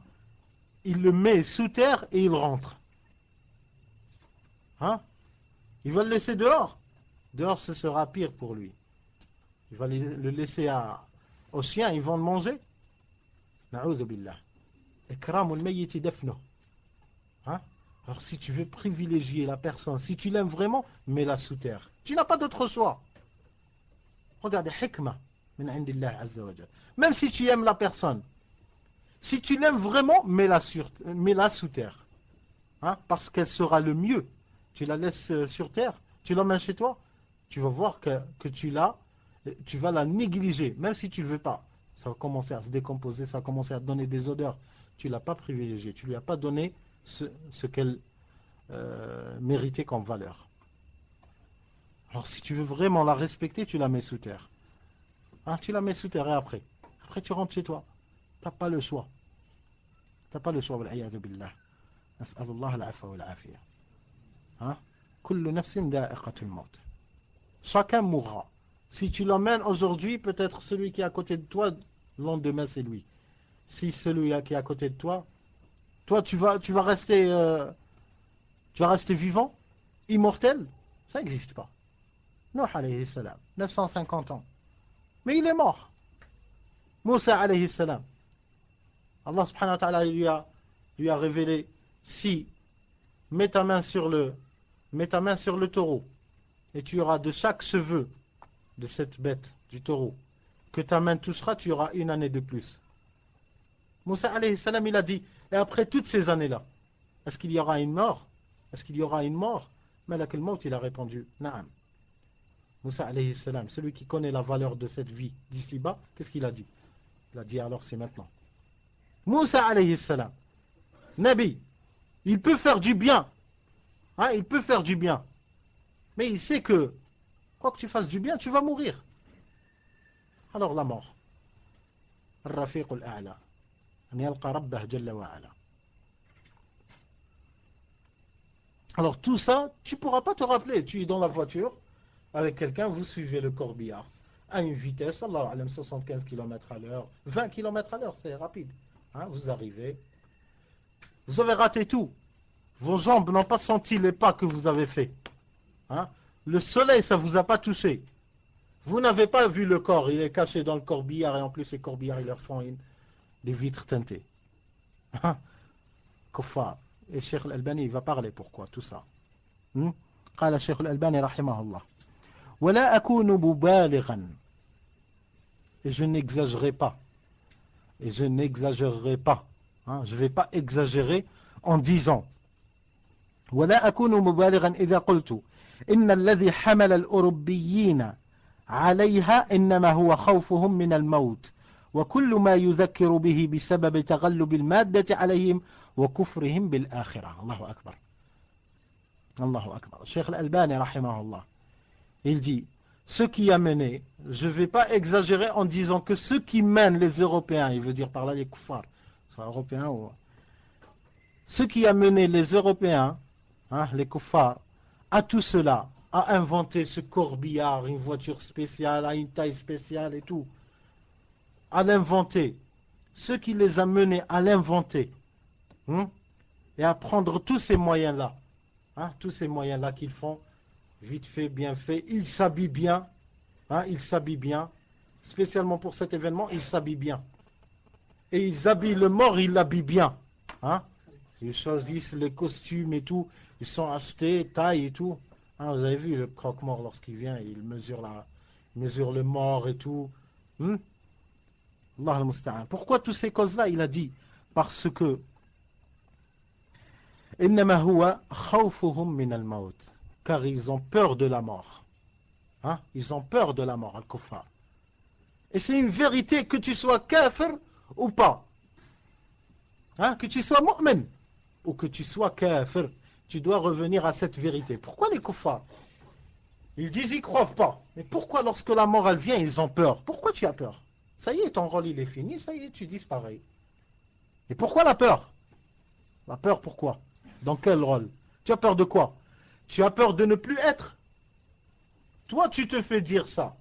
Il le met sous terre et il rentre. Hein? Il va le laisser dehors. Dehors, ce sera pire pour lui. Il va le laisser aux chiens, ils vont le manger. Na'oudhu billah. Ikramul mayyiti dafnuh. Hein? Alors si tu veux privilégier la personne, si tu l'aimes vraiment, mets-la sous terre. Tu n'as pas d'autre choix. Regardez, hikmah min indillah azza wa jalla. Même si tu aimes la personne, si tu l'aimes vraiment, mets-la sous terre. Hein? Parce qu'elle sera le mieux. Tu la laisses sur terre, tu l'emmènes chez toi, tu vas voir que tu vas la négliger, même si tu ne le veux pas. Ça va commencer à se décomposer, ça va commencer à te donner des odeurs. Tu ne l'as pas privilégiée, tu ne lui as pas donné ce qu'elle méritait comme valeur. Alors si tu veux vraiment la respecter, tu la mets sous terre. Hein, tu la mets sous terre et après tu rentres chez toi. Tu n'as pas le choix. Tu n'as pas le choix, wal'iyadu billah. Nas'alullah al-afwa wal-afiyah. Hein? Kullu nafsin da'iqatul maut. Chacun mourra. Si tu l'emmènes aujourd'hui, peut-être celui qui est à côté de toi, le lendemain c'est lui. Si celui qui est à côté de toi, tu vas rester vivant, immortel, ça n'existe pas. Nuh alayhi salam, 950 ans. Mais il est mort. Moussa alayhi salam. Allah subhanahu wa ta'ala lui a révélé, si mets ta main sur le taureau et tu auras de chaque cheveu de cette bête, du taureau, que ta main touchera, tu auras une année de plus. Moussa alayhi salam, il a dit, et après toutes ces années-là, est-ce qu'il y aura une mort? Est-ce qu'il y aura une mort? Malak al-Maut, il a répondu, Naam. Moussa alayhi salam, celui qui connaît la valeur de cette vie d'ici-bas, qu'est-ce qu'il a dit? Il a dit, alors c'est maintenant. Moussa alayhi salam, Nabi, il peut faire du bien. Hein, il peut faire du bien. Mais il sait que, quoi que tu fasses du bien, tu vas mourir. Alors la mort. Al-Rafiq al-A'la. An yalqa rabbah jalla wa ala. Alors tout ça, tu ne pourras pas te rappeler. Tu es dans la voiture avec quelqu'un, vous suivez le corbillard à une vitesse, Allahu alam, 75 km à l'heure, 20 km à l'heure, c'est rapide. Hein, vous arrivez, vous avez raté tout. Vos jambes n'ont pas senti les pas que vous avez fait. Hein? Le soleil, ça ne vous a pas touché. Vous n'avez pas vu le corps, il est caché dans le corbillard, et en plus les corbillards, ils leur font des vitres teintées. Hein? Kuffar. Et Cheikh Al-Albani, il va parler pourquoi tout ça. قال الشيخ الألباني رحمه الله ولا أكون مبالغا. Et je n'exagérerai pas. Et je n'exagérerai pas. Hein? Je ne vais pas exagérer en disant ولا أكون مبالغا إذا قلت إن الذي حمل الأوروبيين عليها إنما هو خوفهم من الموت وكل ما يذكر به بسبب تغلب المادة عليهم وكفرهم بالآخرة. الله أكبر. الله أكبر. الشيخ الألباني رحمه الله, il dit, ce qui a mené, je ne vais pas exagérer en disant que ceux qui mènent les Européens, il veut dire par là les kuffars, soit européens ou... Ce qui a mené les Européens, hein, les kuffars, à tout cela, à inventer ce corbillard, une voiture spéciale, à une taille spéciale et tout, à l'inventer, ce qui les a menés à l'inventer, et à prendre tous ces moyens-là, hein, tous ces moyens-là qu'ils font, vite fait, bien fait, ils s'habillent bien, hein, ils s'habillent bien, spécialement pour cet événement, ils s'habillent bien. Et ils habillent le mort, ils l'habillent bien. Hein. Ils choisissent les costumes et tout, ils sont achetés, taille et tout. Hein, vous avez vu le croque-mort lorsqu'il vient, il mesure le mort et tout. Allah al-Musta'an. Pourquoi toutes ces causes-là? Il a dit, parce que إنما هو خوفهم من الموت, car ils ont peur de la mort. Hein? Ils ont peur de la mort, al-kuffar. Et c'est une vérité que tu sois kafir ou pas. Hein? Que tu sois mu'min ou que tu sois kafir. Tu dois revenir à cette vérité. Pourquoi les kuffars? Ils disent ils ne croient pas. Mais pourquoi lorsque la mort elle vient, ils ont peur? Pourquoi tu as peur? Ça y est, ton rôle il est fini, ça y est, tu disparais. Et pourquoi la peur? La peur pourquoi? Dans quel rôle? Tu as peur de quoi? Tu as peur de ne plus être? Toi tu te fais dire ça.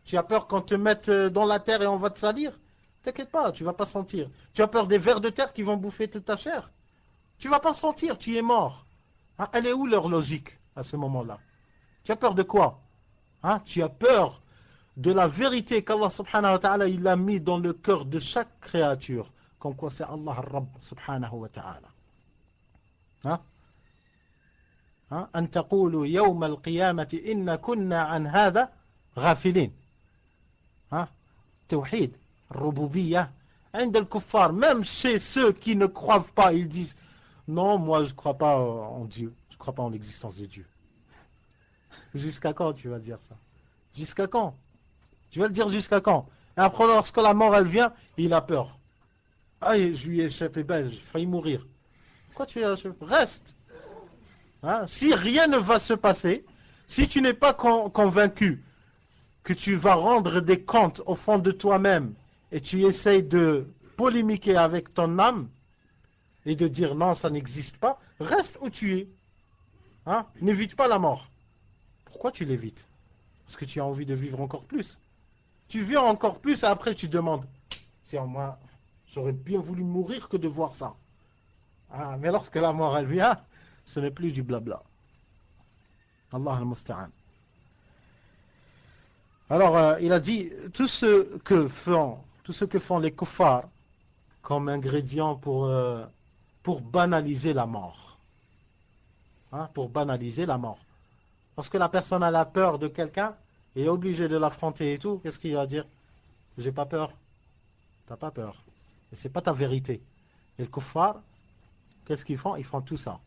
Tu as peur qu'on te mette dans la terre et on va te salir? T'inquiète pas, tu vas pas sentir. Tu as peur des vers de terre qui vont bouffer toute ta chair? Tu vas pas sentir, tu es mort. Hein? Elle est où leur logique à ce moment-là? Tu as peur de quoi? Hein? Tu as peur de la vérité qu'Allah subhanahu wa ta'ala il a mis dans le cœur de chaque créature. Comme quoi c'est Allah al-Rabb subhanahu wa ta'ala. Hein? Hein? أن تقولوا يوم القيامة إن كنا عن هذا غافلين. Hein? Tawhid, Rububiyyah. عند الكفار, même chez ceux qui ne croient pas, ils disent non, moi je ne crois pas en Dieu, je ne crois pas en l'existence de Dieu. Jusqu'à quand tu vas dire ça? Jusqu'à quand? Tu vas le dire jusqu'à quand? Et après, lorsque la mort elle vient, il a peur. Ah, je lui ai échappé belle, j'ai failli mourir. Pourquoi tu as échappé? Reste. Hein? Si rien ne va se passer, si tu n'es pas convaincu que tu vas rendre des comptes au fond de toi-même et tu essayes de polémiquer avec ton âme et de dire non, ça n'existe pas, reste où tu es. Hein? N'évite pas la mort. Pourquoi tu l'évites? Parce que tu as envie de vivre encore plus. Tu vis encore plus et après tu demandes, c'est en moi, j'aurais bien voulu mourir que de voir ça. Ah, mais lorsque la mort elle vient, ce n'est plus du blabla. Allah al-Musta'an. Alors, il a dit, tout ce que font les kuffars comme ingrédient pour banaliser la mort. Hein, pour banaliser la mort. Lorsque la personne a la peur de quelqu'un et est obligée de l'affronter et tout, qu'est-ce qu'il va dire? J'ai pas peur. T'as pas peur. Et c'est pas ta vérité. Et le kuffar, qu'est-ce qu'ils font? Ils font tout ça.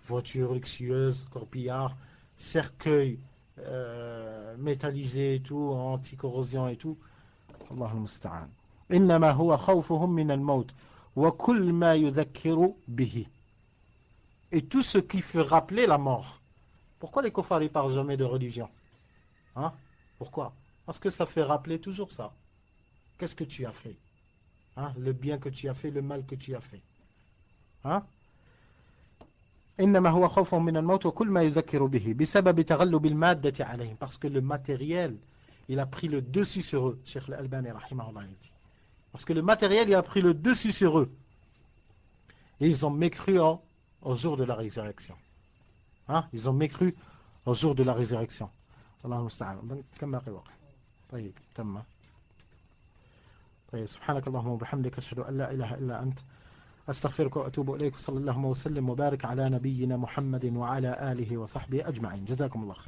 Voitures luxueuses, corbillards, cercueils métallisés et tout, anti-corrosion et tout. Allah al-Musta'an. إنما هو خوفهم من الموت وكل ما يذكر به. Et tout ce qui fait rappeler la mort. Pourquoi les kuffars ne parlent jamais de religion? Hein? Pourquoi? Parce que ça fait rappeler toujours ça. Qu'est-ce que tu as fait? Hein? Le bien que tu as fait, le mal que tu as fait. Hein? إنما هو خوفهم من الموت وكل ما يذكر به بسبب تغلب المادة عليهم. Parce que le matériel, il a pris le dessus sur eux. Cheikh Al-Albani rahimahullah dit. Parce que le matériel, il a pris le dessus sur eux. Et ils ont mécru au jour de la résurrection. Hein? Ils ont mécru au jour de la résurrection. Allah المستعان. كم باقي وقت؟ طيب تم. طيب سبحانك اللهم وبحمدك أشهد أن لا إله إلا أنت أستغفرك وأتوب إليك. صلى الله وسلم وبارك على نبينا محمد وعلى آله وصحبه أجمعين. جزاكم الله خير.